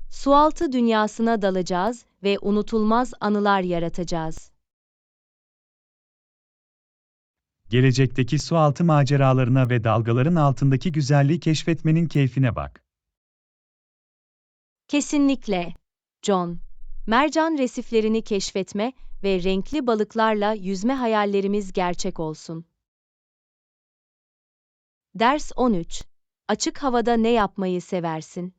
Sualtı dünyasına dalacağız ve unutulmaz anılar yaratacağız. Gelecekteki sualtı maceralarına ve dalgaların altındaki güzelliği keşfetmenin keyfine bak. Kesinlikle, John. Mercan resiflerini keşfetme ve renkli balıklarla yüzme hayallerimiz gerçek olsun. Ders 13. Açık havada ne yapmayı seversin?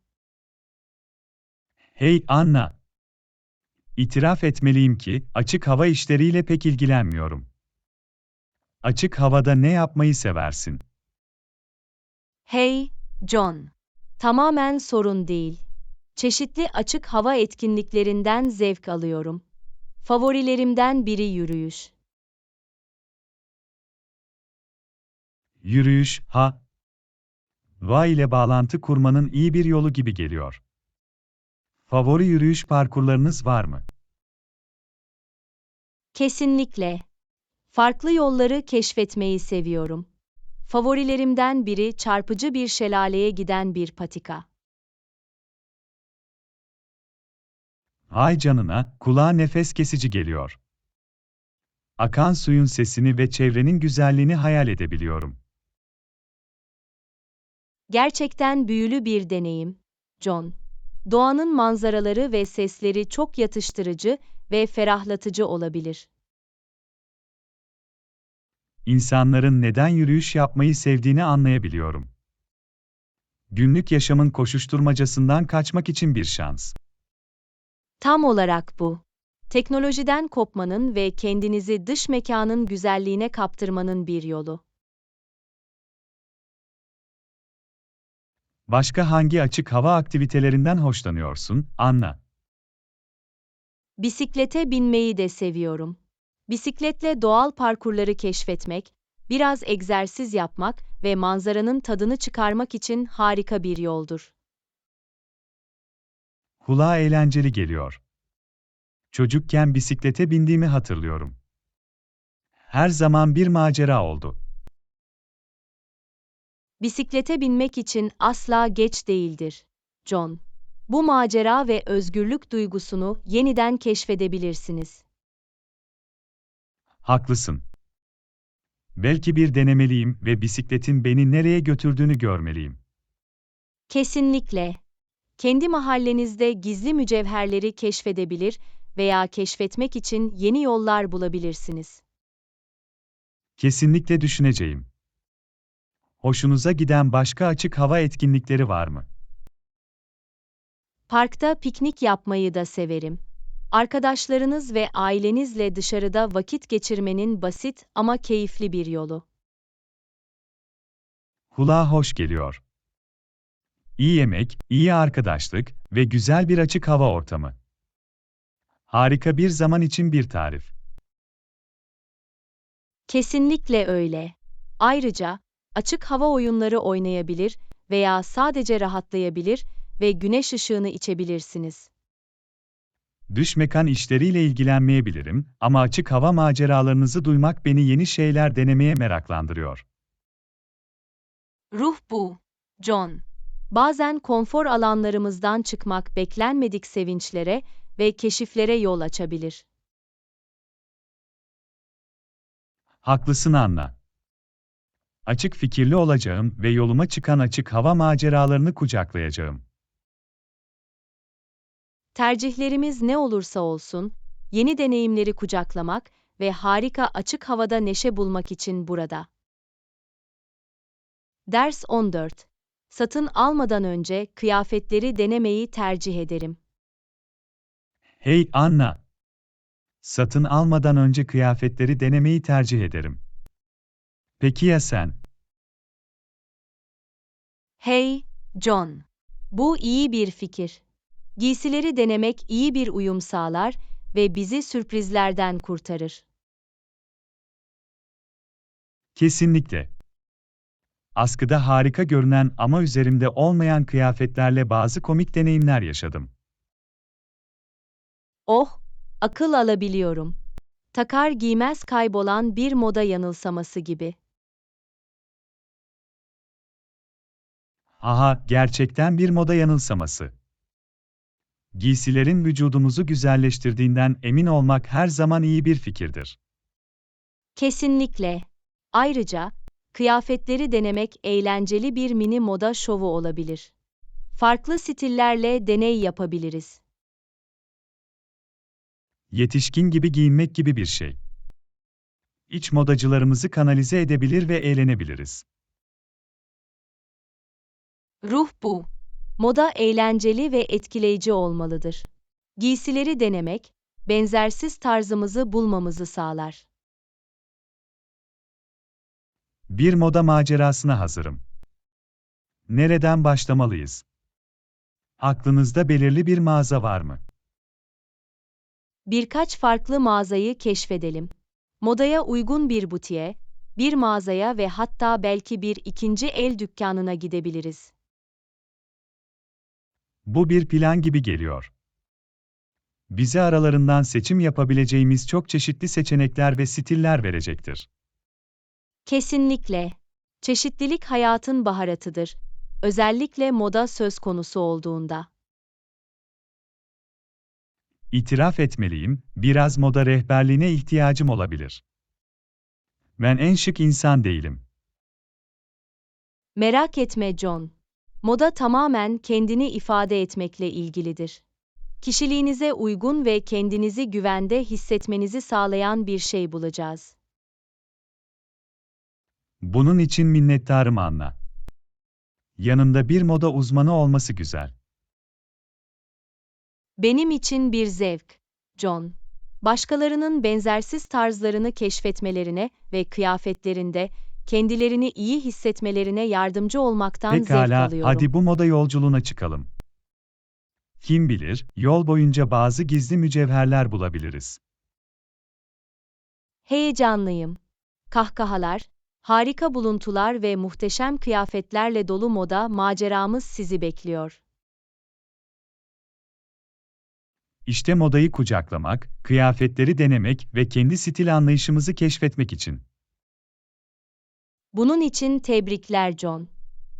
Hey Anna, itiraf etmeliyim ki açık hava işleriyle pek ilgilenmiyorum. Açık havada ne yapmayı seversin? Hey, John. Tamamen sorun değil. Çeşitli açık hava etkinliklerinden zevk alıyorum. Favorilerimden biri yürüyüş. Yürüyüş, ha? Doğa ile bağlantı kurmanın iyi bir yolu gibi geliyor. Favori yürüyüş parkurlarınız var mı? Kesinlikle. Farklı yolları keşfetmeyi seviyorum. Favorilerimden biri çarpıcı bir şelaleye giden bir patika. Ay canına, kulağa nefes kesici geliyor. Akan suyun sesini ve çevrenin güzelliğini hayal edebiliyorum. Gerçekten büyülü bir deneyim, John. Doğanın manzaraları ve sesleri çok yatıştırıcı ve ferahlatıcı olabilir. İnsanların neden yürüyüş yapmayı sevdiğini anlayabiliyorum. Günlük yaşamın koşuşturmacasından kaçmak için bir şans. Tam olarak bu. Teknolojiden kopmanın ve kendinizi dış mekanın güzelliğine kaptırmanın bir yolu. Başka hangi açık hava aktivitelerinden hoşlanıyorsun, Anna? Bisiklete binmeyi de seviyorum. Bisikletle doğal parkurları keşfetmek, biraz egzersiz yapmak ve manzaranın tadını çıkarmak için harika bir yoldur. Kulağa eğlenceli geliyor. Çocukken bisiklete bindiğimi hatırlıyorum. Her zaman bir macera oldu. Bisiklete binmek için asla geç değildir, John. Bu macera ve özgürlük duygusunu yeniden keşfedebilirsiniz. Haklısın. Belki bir denemeliyim ve bisikletin beni nereye götürdüğünü görmeliyim. Kesinlikle. Kendi mahallenizde gizli mücevherleri keşfedebilir veya keşfetmek için yeni yollar bulabilirsiniz. Kesinlikle düşüneceğim. Hoşunuza giden başka açık hava etkinlikleri var mı? Parkta piknik yapmayı da severim. Arkadaşlarınız ve ailenizle dışarıda vakit geçirmenin basit ama keyifli bir yolu. Kulağa hoş geliyor. İyi yemek, iyi arkadaşlık ve güzel bir açık hava ortamı. Harika bir zaman için bir tarif. Kesinlikle öyle. Ayrıca, açık hava oyunları oynayabilir veya sadece rahatlayabilir ve güneş ışığını içebilirsiniz. Dış mekan işleriyle ilgilenmeyebilirim ama açık hava maceralarınızı duymak beni yeni şeyler denemeye meraklandırıyor. Ruh bu, John. Bazen konfor alanlarımızdan çıkmak beklenmedik sevinçlere ve keşiflere yol açabilir. Haklısın Anna. Açık fikirli olacağım ve yoluma çıkan açık hava maceralarını kucaklayacağım. Tercihlerimiz ne olursa olsun, yeni deneyimleri kucaklamak ve harika açık havada neşe bulmak için burada. Ders 14. Satın almadan önce kıyafetleri denemeyi tercih ederim. Hey Anna! Satın almadan önce kıyafetleri denemeyi tercih ederim. Peki ya sen? Hey, John. Bu iyi bir fikir. Giysileri denemek iyi bir uyum sağlar ve bizi sürprizlerden kurtarır. Kesinlikle. Askıda harika görünen ama üzerimde olmayan kıyafetlerle bazı komik deneyimler yaşadım. Oh, akıl alabiliyorum. Takar giymez kaybolan bir moda yanılsaması gibi. Aha, gerçekten bir moda yanılsaması. Giysilerin vücudumuzu güzelleştirdiğinden emin olmak her zaman iyi bir fikirdir. Kesinlikle. Ayrıca, kıyafetleri denemek eğlenceli bir mini moda şovu olabilir. Farklı stillerle deney yapabiliriz. Yetişkin gibi giyinmek gibi bir şey. İç modacılarımızı kanalize edebilir ve eğlenebiliriz. Ruh bu. Moda eğlenceli ve etkileyici olmalıdır. Giysileri denemek, benzersiz tarzımızı bulmamızı sağlar. Bir moda macerasına hazırım. Nereden başlamalıyız? Aklınızda belirli bir mağaza var mı? Birkaç farklı mağazayı keşfedelim. Modaya uygun bir butiğe, bir mağazaya ve hatta belki bir ikinci el dükkanına gidebiliriz. Bu bir plan gibi geliyor. Bize aralarından seçim yapabileceğimiz çok çeşitli seçenekler ve stiller verecektir. Kesinlikle. Çeşitlilik hayatın baharatıdır. Özellikle moda söz konusu olduğunda. İtiraf etmeliyim, biraz moda rehberliğine ihtiyacım olabilir. Ben en şık insan değilim. Merak etme John. Moda tamamen kendini ifade etmekle ilgilidir. Kişiliğinize uygun ve kendinizi güvende hissetmenizi sağlayan bir şey bulacağız. Bunun için minnettarım Anna. Yanında bir moda uzmanı olması güzel. Benim için bir zevk, John. Başkalarının benzersiz tarzlarını keşfetmelerine ve kıyafetlerinde kendilerini iyi hissetmelerine yardımcı olmaktan zevk Pekala, alıyorum. hadi bu moda yolculuğuna çıkalım. Kim bilir, yol boyunca bazı gizli mücevherler bulabiliriz. Heyecanlıyım. Kahkahalar, harika buluntular ve muhteşem kıyafetlerle dolu moda maceramız sizi bekliyor. İşte modayı kucaklamak, kıyafetleri denemek ve kendi stil anlayışımızı keşfetmek için. Bunun için tebrikler John.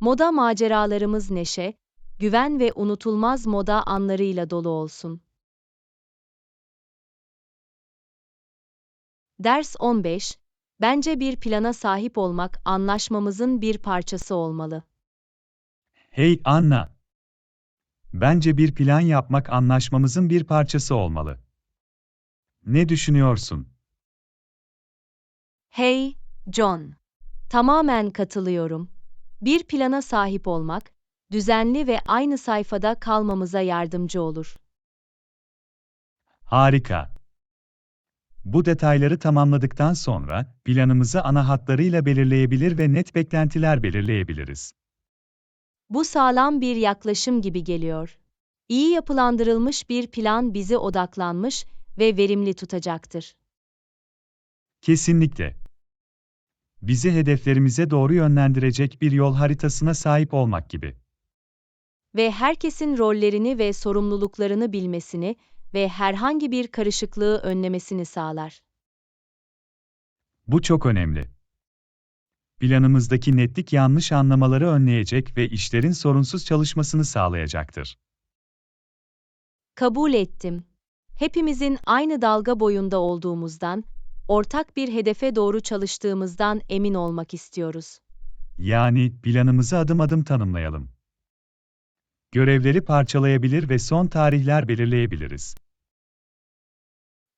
Moda maceralarımız neşe, güven ve unutulmaz moda anlarıyla dolu olsun. Ders 15. Bence bir plana sahip olmak anlaşmamızın bir parçası olmalı. Hey Anna, bence bir plan yapmak anlaşmamızın bir parçası olmalı. Ne düşünüyorsun? Hey, John. Tamamen katılıyorum. Bir plana sahip olmak, düzenli ve aynı sayfada kalmamıza yardımcı olur. Harika. Bu detayları tamamladıktan sonra, planımızı ana hatlarıyla belirleyebilir ve net beklentiler belirleyebiliriz. Bu sağlam bir yaklaşım gibi geliyor. İyi yapılandırılmış bir plan bizi odaklanmış ve verimli tutacaktır. Kesinlikle. Bizi hedeflerimize doğru yönlendirecek bir yol haritasına sahip olmak gibi. Ve herkesin rollerini ve sorumluluklarını bilmesini ve herhangi bir karışıklığı önlemesini sağlar. Bu çok önemli. Planımızdaki netlik yanlış anlamaları önleyecek ve işlerin sorunsuz çalışmasını sağlayacaktır. Kabul ettim. Hepimizin aynı dalga boyunda olduğumuzdan, ortak bir hedefe doğru çalıştığımızdan emin olmak istiyoruz. Yani planımızı adım adım tanımlayalım. Görevleri parçalayabilir ve son tarihler belirleyebiliriz.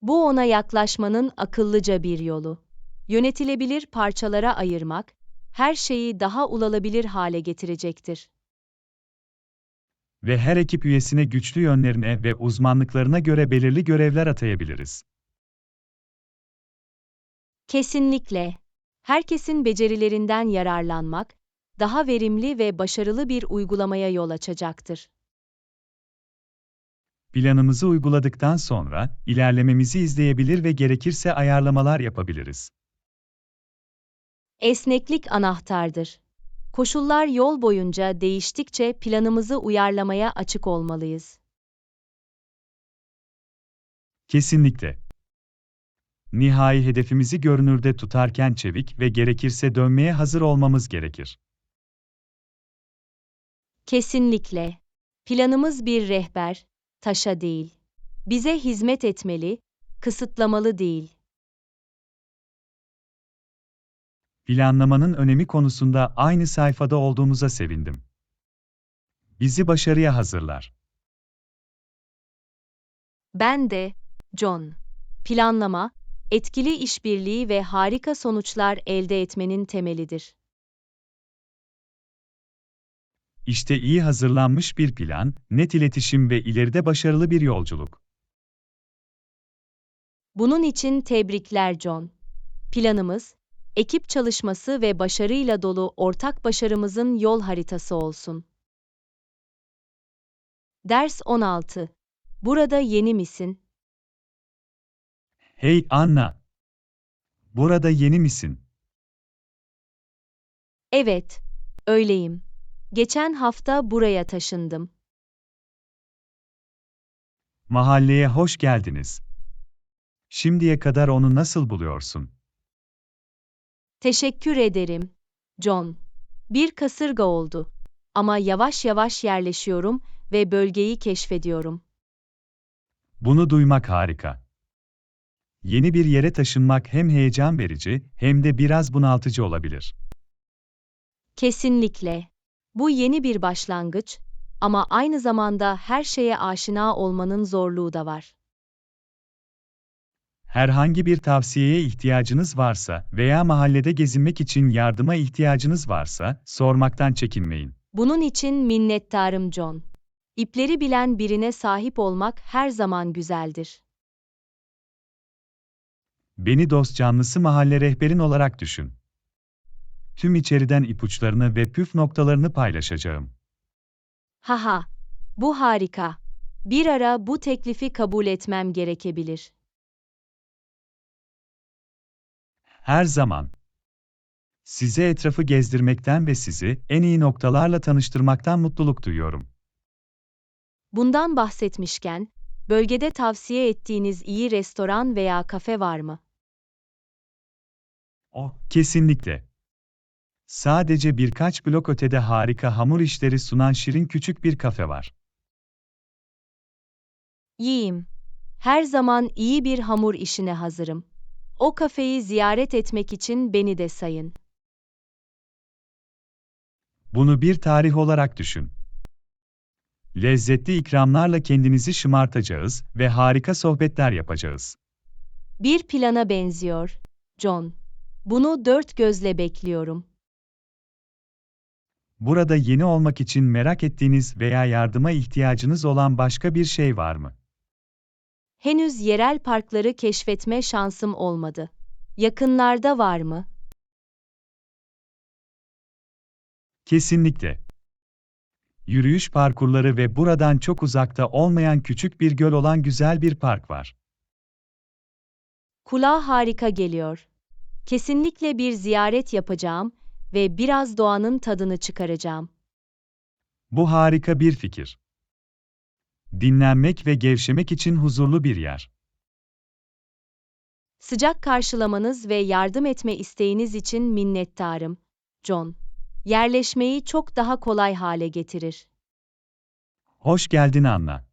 Bu ona yaklaşmanın akıllıca bir yolu. Yönetilebilir parçalara ayırmak, her şeyi daha ulaşılabilir hale getirecektir. Ve her ekip üyesine güçlü yönlerine ve uzmanlıklarına göre belirli görevler atayabiliriz. Kesinlikle. Herkesin becerilerinden yararlanmak, daha verimli ve başarılı bir uygulamaya yol açacaktır. Planımızı uyguladıktan sonra, ilerlememizi izleyebilir ve gerekirse ayarlamalar yapabiliriz. Esneklik anahtardır. Koşullar yol boyunca değiştikçe planımızı uyarlamaya açık olmalıyız. Kesinlikle. Nihai hedefimizi görünürde tutarken çevik ve gerekirse dönmeye hazır olmamız gerekir. Kesinlikle. Planımız bir rehber, taşa değil. Bize hizmet etmeli, kısıtlamalı değil. Planlamanın önemi konusunda aynı sayfada olduğumuza sevindim. Bizi başarıya hazırlar. Ben de, John. Planlama, etkili işbirliği ve harika sonuçlar elde etmenin temelidir. İşte iyi hazırlanmış bir plan, net iletişim ve ileride başarılı bir yolculuk. Bunun için tebrikler John. Planımız, ekip çalışması ve başarıyla dolu ortak başarımızın yol haritası olsun. Ders 16. Burada yeni misin? Hey Anna, burada yeni misin? Evet, öyleyim. Geçen hafta buraya taşındım. Mahalleye hoş geldiniz. Şimdiye kadar onu nasıl buluyorsun? Teşekkür ederim, John. Bir kasırga oldu. Ama yavaş yavaş yerleşiyorum ve bölgeyi keşfediyorum. Bunu duymak harika. Yeni bir yere taşınmak hem heyecan verici hem de biraz bunaltıcı olabilir. Kesinlikle. Bu yeni bir başlangıç ama aynı zamanda her şeye aşina olmanın zorluğu da var. Herhangi bir tavsiyeye ihtiyacınız varsa veya mahallede gezinmek için yardıma ihtiyacınız varsa sormaktan çekinmeyin. Bunun için minnettarım John. İpleri bilen birine sahip olmak her zaman güzeldir. Beni dost canlısı mahalle rehberin olarak düşün. Tüm içeriden ipuçlarını ve püf noktalarını paylaşacağım. Haha, bu harika. Bir ara bu teklifi kabul etmem gerekebilir. Her zaman. Size etrafı gezdirmekten ve sizi en iyi noktalarla tanıştırmaktan mutluluk duyuyorum. Bundan bahsetmişken, bölgede tavsiye ettiğiniz iyi restoran veya kafe var mı? Kesinlikle. Sadece birkaç blok ötede harika hamur işleri sunan şirin küçük bir kafe var. Yiyeyim. Her zaman iyi bir hamur işine hazırım. O kafeyi ziyaret etmek için beni de sayın. Bunu bir tarih olarak düşün. Lezzetli ikramlarla kendinizi şımartacağız ve harika sohbetler yapacağız. Bir plana benziyor, John. Bunu dört gözle bekliyorum. Burada yeni olmak için merak ettiğiniz veya yardıma ihtiyacınız olan başka bir şey var mı? Henüz yerel parkları keşfetme şansım olmadı. Yakınlarda var mı? Kesinlikle. Yürüyüş parkurları ve buradan çok uzakta olmayan küçük bir göl olan güzel bir park var. Kulağa harika geliyor. Kesinlikle bir ziyaret yapacağım ve biraz doğanın tadını çıkaracağım. Bu harika bir fikir. Dinlenmek ve gevşemek için huzurlu bir yer. Sıcak karşılamanız ve yardım etme isteğiniz için minnettarım, John. Yerleşmeyi çok daha kolay hale getirir. Hoş geldin Anna.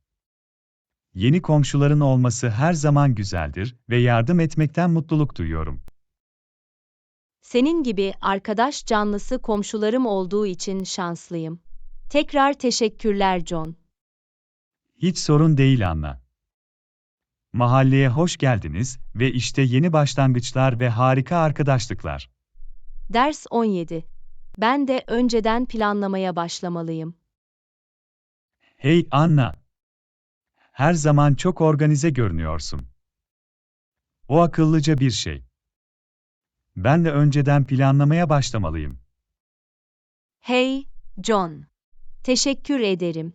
Yeni komşuların olması her zaman güzeldir ve yardım etmekten mutluluk duyuyorum. Senin gibi arkadaş canlısı komşularım olduğu için şanslıyım. Tekrar teşekkürler John. Hiç sorun değil Anna. Mahalleye hoş geldiniz ve işte yeni başlangıçlar ve harika arkadaşlıklar. Ders 17. Ben de önceden planlamaya başlamalıyım. Hey Anna. Her zaman çok organize görünüyorsun. O akıllıca bir şey. Ben de önceden planlamaya başlamalıyım. Hey, John. Teşekkür ederim.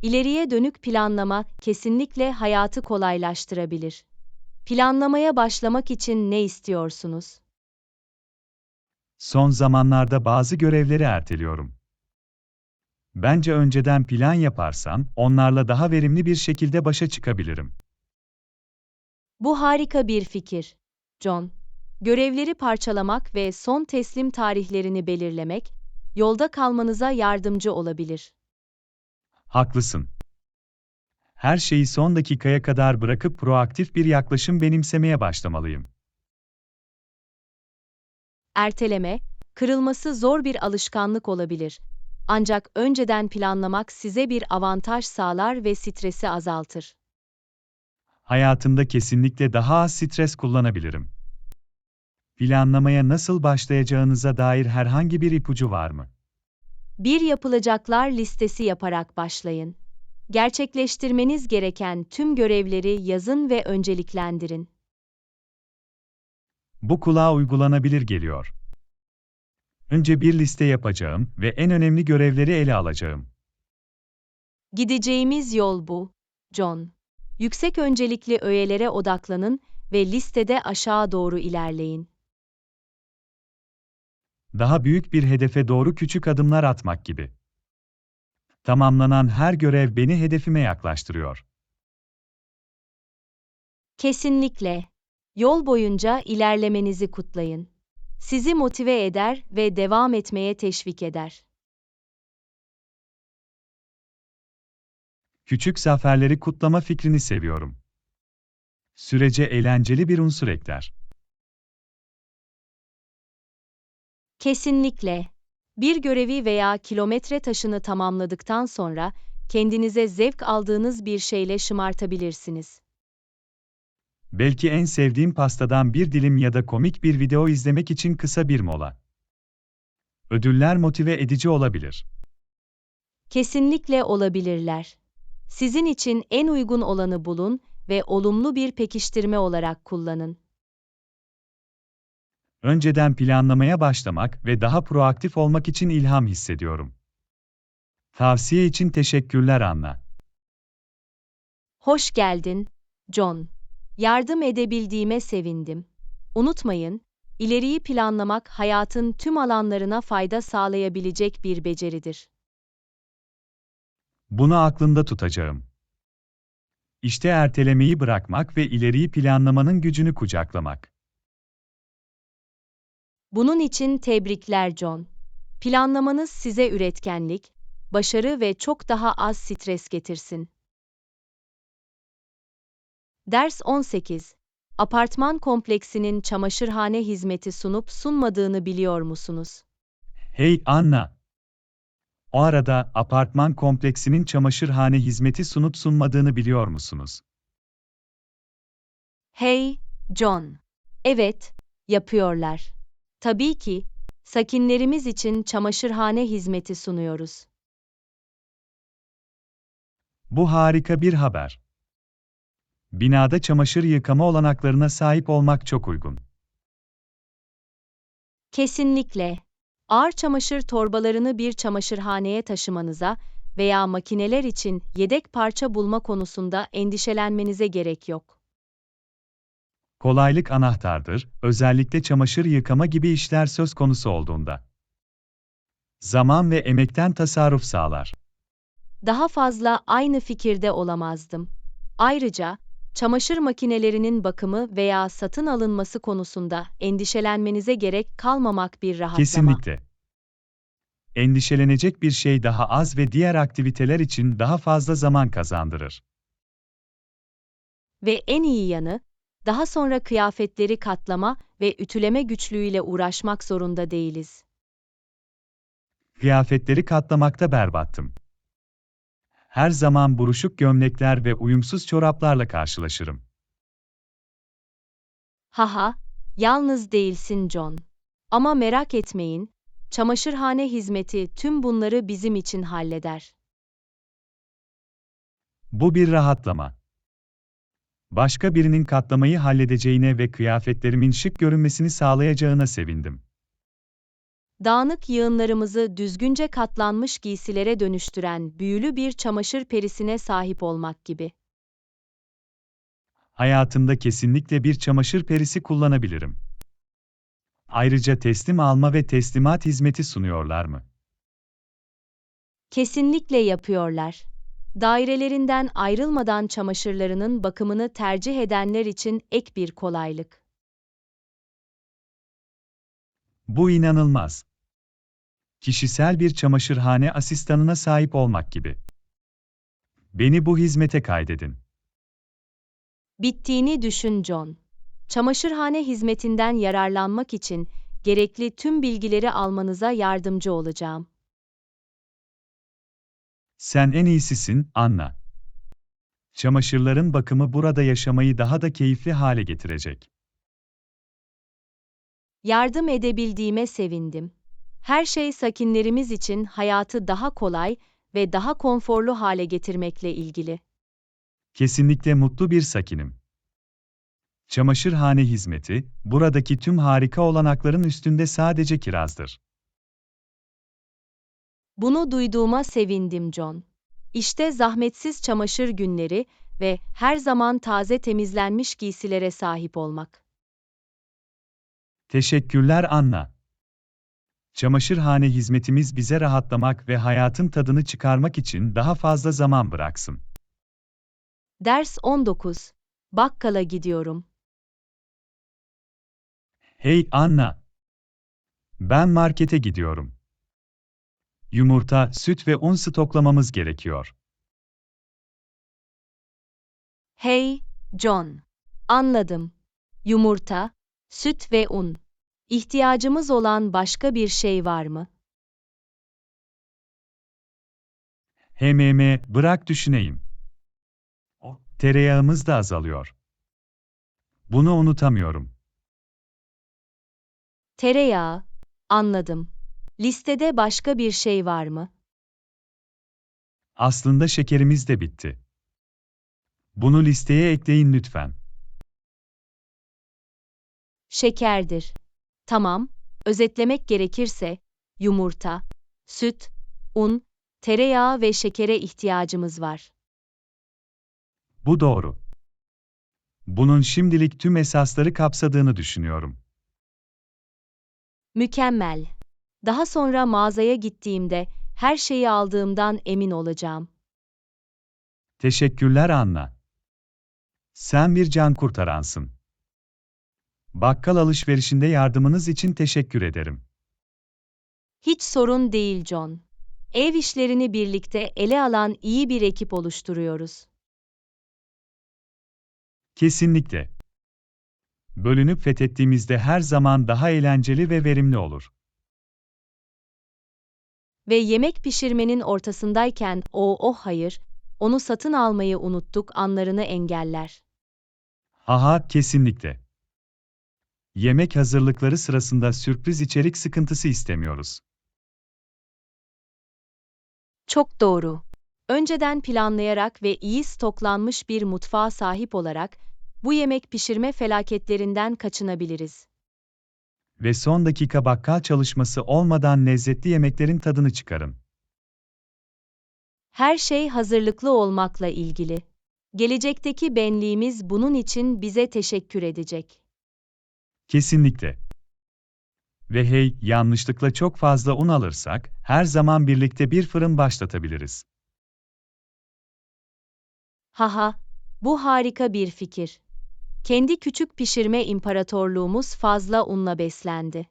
İleriye dönük planlama kesinlikle hayatı kolaylaştırabilir. Planlamaya başlamak için ne istiyorsunuz? Son zamanlarda bazı görevleri erteliyorum. Bence önceden plan yaparsam, onlarla daha verimli bir şekilde başa çıkabilirim. Bu harika bir fikir, John. Görevleri parçalamak ve son teslim tarihlerini belirlemek, yolda kalmanıza yardımcı olabilir. Haklısın. Her şeyi son dakikaya kadar bırakıp proaktif bir yaklaşım benimsemeye başlamalıyım. Erteleme, kırılması zor bir alışkanlık olabilir. Ancak önceden planlamak size bir avantaj sağlar ve stresi azaltır. Hayatımda kesinlikle daha az stres kullanabilirim. Planlamaya nasıl başlayacağınıza dair herhangi bir ipucu var mı? Bir yapılacaklar listesi yaparak başlayın. Gerçekleştirmeniz gereken tüm görevleri yazın ve önceliklendirin. Bu kulağa uygulanabilir geliyor. Önce bir liste yapacağım ve en önemli görevleri ele alacağım. Gideceğimiz yol bu, John. Yüksek öncelikli öğelere odaklanın ve listede aşağı doğru ilerleyin. Daha büyük bir hedefe doğru küçük adımlar atmak gibi. Tamamlanan her görev beni hedefime yaklaştırıyor. Kesinlikle. Yol boyunca ilerlemenizi kutlayın. Sizi motive eder ve devam etmeye teşvik eder. Küçük zaferleri kutlama fikrini seviyorum. Sürece eğlenceli bir unsur ekler. Kesinlikle. Bir görevi veya kilometre taşını tamamladıktan sonra kendinize zevk aldığınız bir şeyle şımartabilirsiniz. Belki en sevdiğim pastadan bir dilim ya da komik bir video izlemek için kısa bir mola. Ödüller motive edici olabilir. Kesinlikle olabilirler. Sizin için en uygun olanı bulun ve olumlu bir pekiştirme olarak kullanın. Önceden planlamaya başlamak ve daha proaktif olmak için ilham hissediyorum. Tavsiye için teşekkürler Anna. Hoş geldin, John. Yardım edebildiğime sevindim. Unutmayın, ileriyi planlamak hayatın tüm alanlarına fayda sağlayabilecek bir beceridir. Bunu aklımda tutacağım. İşte ertelemeyi bırakmak ve ileriyi planlamanın gücünü kucaklamak. Bunun için tebrikler John. Planlamanız size üretkenlik, başarı ve çok daha az stres getirsin. Ders 18. apartman kompleksinin çamaşırhane hizmeti sunup sunmadığını biliyor musunuz? Hey Anna! O arada apartman kompleksinin çamaşırhane hizmeti sunup sunmadığını biliyor musunuz? Hey, John. Evet, yapıyorlar. Tabii ki, sakinlerimiz için çamaşırhane hizmeti sunuyoruz. Bu harika bir haber. Binada çamaşır yıkama olanaklarına sahip olmak çok uygun. Kesinlikle. Ağır çamaşır torbalarını bir çamaşırhaneye taşımanıza veya makineler için yedek parça bulma konusunda endişelenmenize gerek yok. Kolaylık anahtardır, özellikle çamaşır yıkama gibi işler söz konusu olduğunda. Zaman ve emekten tasarruf sağlar. Daha fazla aynı fikirde olamazdım. Ayrıca, çamaşır makinelerinin bakımı veya satın alınması konusunda endişelenmenize gerek kalmamak bir rahatlama. Kesinlikle. Endişelenecek bir şey daha az ve diğer aktiviteler için daha fazla zaman kazandırır. Ve en iyi yanı, daha sonra kıyafetleri katlama ve ütüleme güçlüğüyle uğraşmak zorunda değiliz. Kıyafetleri katlamakta berbattım. Her zaman buruşuk gömlekler ve uyumsuz çoraplarla karşılaşırım. Haha, yalnız değilsin John. Ama merak etmeyin, çamaşırhane hizmeti tüm bunları bizim için halleder. Bu bir rahatlama. Başka birinin katlamayı halledeceğine ve kıyafetlerimin şık görünmesini sağlayacağına sevindim. Dağınık yığınlarımızı düzgünce katlanmış giysilere dönüştüren büyülü bir çamaşır perisine sahip olmak gibi. Hayatımda kesinlikle bir çamaşır perisi kullanabilirim. Ayrıca teslim alma ve teslimat hizmeti sunuyorlar mı? Kesinlikle yapıyorlar. Dairelerinden ayrılmadan çamaşırlarının bakımını tercih edenler için ek bir kolaylık. Bu inanılmaz. Kişisel bir çamaşırhane asistanına sahip olmak gibi. Beni bu hizmete kaydedin. Bittiğini düşün John. Çamaşırhane hizmetinden yararlanmak için gerekli tüm bilgileri almanıza yardımcı olacağım. Sen en iyisisin, Anna. Çamaşırların bakımı burada yaşamayı daha da keyifli hale getirecek. Yardım edebildiğime sevindim. Her şey sakinlerimiz için hayatı daha kolay ve daha konforlu hale getirmekle ilgili. Kesinlikle mutlu bir sakinim. Çamaşırhane hizmeti, buradaki tüm harika olanakların üstünde sadece kirazdır. Bunu duyduğuma sevindim John. İşte zahmetsiz çamaşır günleri ve her zaman taze temizlenmiş giysilere sahip olmak. Teşekkürler Anna. Çamaşırhane hizmetimiz bize rahatlamak ve hayatın tadını çıkarmak için daha fazla zaman bıraksın. Ders 19. Bakkala gidiyorum. Hey Anna. Ben markete gidiyorum. Yumurta, süt ve un stoklamamız gerekiyor. Hey, John. Anladım. Yumurta, süt ve un. İhtiyacımız olan başka bir şey var mı? Bırak düşüneyim. Tereyağımız da azalıyor. Bunu unutamıyorum. Tereyağı. Anladım. Listede başka bir şey var mı? Aslında şekerimiz de bitti. Bunu listeye ekleyin lütfen. Şekerdir. Tamam, özetlemek gerekirse, yumurta, süt, un, tereyağı ve şekere ihtiyacımız var. Bu doğru. Bunun şimdilik tüm esasları kapsadığını düşünüyorum. Mükemmel. Daha sonra mağazaya gittiğimde her şeyi aldığımdan emin olacağım. Teşekkürler Anna. Sen bir can kurtaransın. Bakkal alışverişinde yardımınız için teşekkür ederim. Hiç sorun değil John. Ev işlerini birlikte ele alan iyi bir ekip oluşturuyoruz. Kesinlikle. Bölünüp fethettiğimizde her zaman daha eğlenceli ve verimli olur. Ve yemek pişirmenin ortasındayken "Oh hayır, onu satın almayı unuttuk" anlarını engeller. Haha, kesinlikle. Yemek hazırlıkları sırasında sürpriz içerik sıkıntısı istemiyoruz. Çok doğru. Önceden planlayarak ve iyi stoklanmış bir mutfağa sahip olarak bu yemek pişirme felaketlerinden kaçınabiliriz. Ve son dakika bakkal çalışması olmadan lezzetli yemeklerin tadını çıkarın. Her şey hazırlıklı olmakla ilgili. Gelecekteki benliğimiz bunun için bize teşekkür edecek. Kesinlikle. Ve hey, yanlışlıkla çok fazla un alırsak, her zaman birlikte bir fırın başlatabiliriz. Haha, bu harika bir fikir. Kendi küçük pişirme imparatorluğumuz fazla unla beslendi.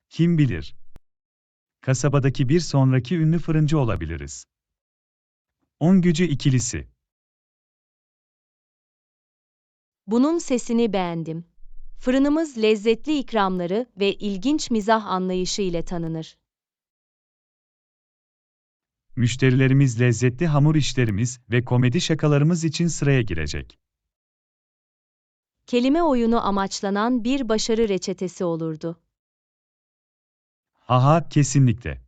Kim bilir? Kasabadaki bir sonraki ünlü fırıncı olabiliriz. Un gücü ikilisi. Bunun sesini beğendim. Fırınımız lezzetli ikramları ve ilginç mizah anlayışı ile tanınır. Müşterilerimiz lezzetli hamur işlerimiz ve komedi şakalarımız için sıraya girecek. Kelime oyunu amaçlanan bir başarı reçetesi olurdu. Haha, kesinlikle.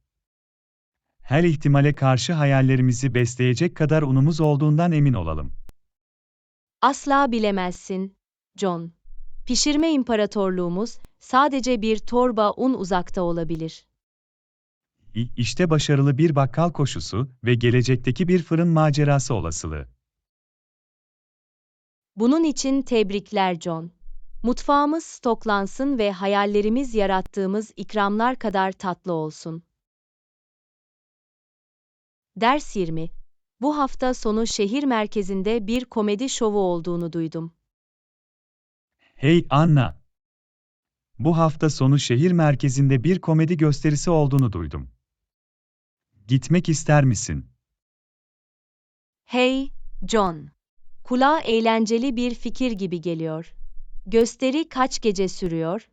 Her ihtimale karşı hayallerimizi besleyecek kadar unumuz olduğundan emin olalım. Asla bilemezsin, John. Pişirme imparatorluğumuz sadece bir torba un uzakta olabilir. İşte başarılı bir bakkal koşusu ve gelecekteki bir fırın macerası olasılığı. Bunun için tebrikler John. Mutfağımız stoklansın ve hayallerimiz yarattığımız ikramlar kadar tatlı olsun. Ders 20. Bu hafta sonu şehir merkezinde bir komedi şovu olduğunu duydum. Hey Anna! Bu hafta sonu şehir merkezinde bir komedi gösterisi olduğunu duydum. Gitmek ister misin? Hey, John. Kulağa eğlenceli bir fikir gibi geliyor. Gösteri kaç gece sürüyor?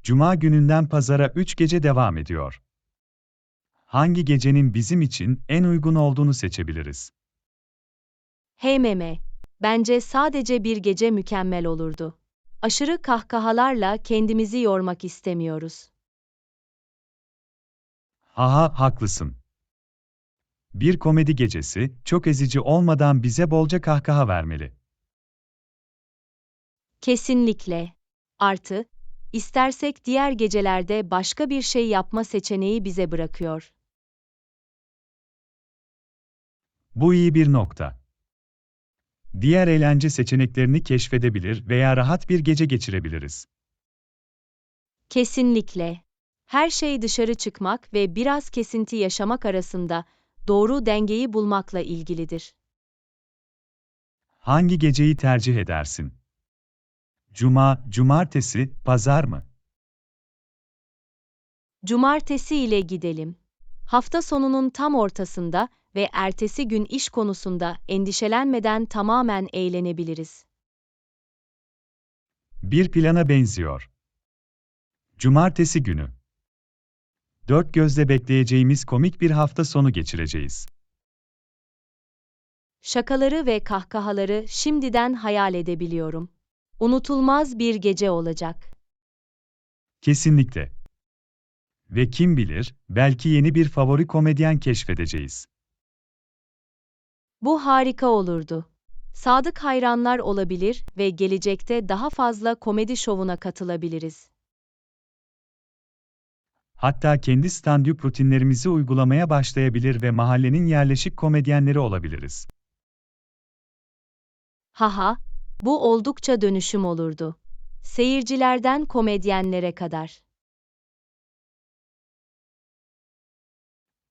Cuma gününden pazara 3 gece devam ediyor. Hangi gecenin bizim için en uygun olduğunu seçebiliriz. Hey meme, bence sadece bir gece mükemmel olurdu. Aşırı kahkahalarla kendimizi yormak istemiyoruz. Haha, haklısın. Bir komedi gecesi, çok ezici olmadan bize bolca kahkaha vermeli. Kesinlikle. Artı, istersek diğer gecelerde başka bir şey yapma seçeneği bize bırakıyor. Bu iyi bir nokta. Diğer eğlence seçeneklerini keşfedebilir veya rahat bir gece geçirebiliriz. Kesinlikle. Her şey dışarı çıkmak ve biraz kesinti yaşamak arasında doğru dengeyi bulmakla ilgilidir. Hangi geceyi tercih edersin? Cuma, cumartesi, pazar mı? Cumartesi ile gidelim. Hafta sonunun tam ortasında ve ertesi gün iş konusunda endişelenmeden tamamen eğlenebiliriz. Bir plana benziyor. Cumartesi günü. Dört gözle bekleyeceğimiz komik bir hafta sonu geçireceğiz. Şakaları ve kahkahaları şimdiden hayal edebiliyorum. Unutulmaz bir gece olacak. Kesinlikle. Ve kim bilir, belki yeni bir favori komedyen keşfedeceğiz. Bu harika olurdu. Sadık hayranlar olabilir ve gelecekte daha fazla komedi şovuna katılabiliriz. Hatta kendi stand-up rutinlerimizi uygulamaya başlayabilir ve mahallenin yerleşik komedyenleri olabiliriz. Haha, bu oldukça dönüşüm olurdu. Seyircilerden komedyenlere kadar.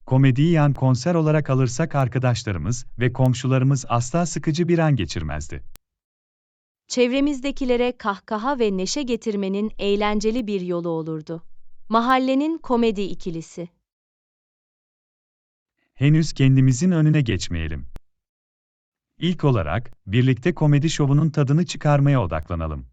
Komediyi yan konser olarak alırsak arkadaşlarımız ve komşularımız asla sıkıcı bir an geçirmezdi. Çevremizdekilere kahkaha ve neşe getirmenin eğlenceli bir yolu olurdu. Mahallenin komedi ikilisi. Henüz kendimizin önüne geçmeyelim. İlk olarak, birlikte komedi şovunun tadını çıkarmaya odaklanalım.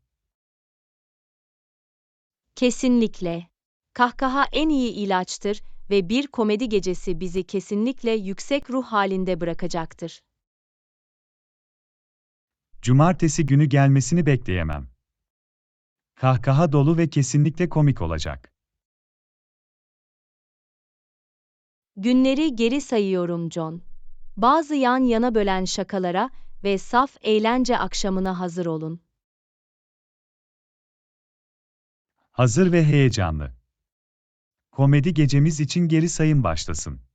Kesinlikle. Kahkaha en iyi ilaçtır ve bir komedi gecesi bizi kesinlikle yüksek ruh halinde bırakacaktır. Cumartesi günü gelmesini bekleyemem. Kahkaha dolu ve kesinlikle komik olacak. Günleri geri sayıyorum John. Bazı yan yana bölen şakalara ve saf eğlence akşamına hazır olun. Hazır ve heyecanlı. Komedi gecemiz için geri sayım başlasın.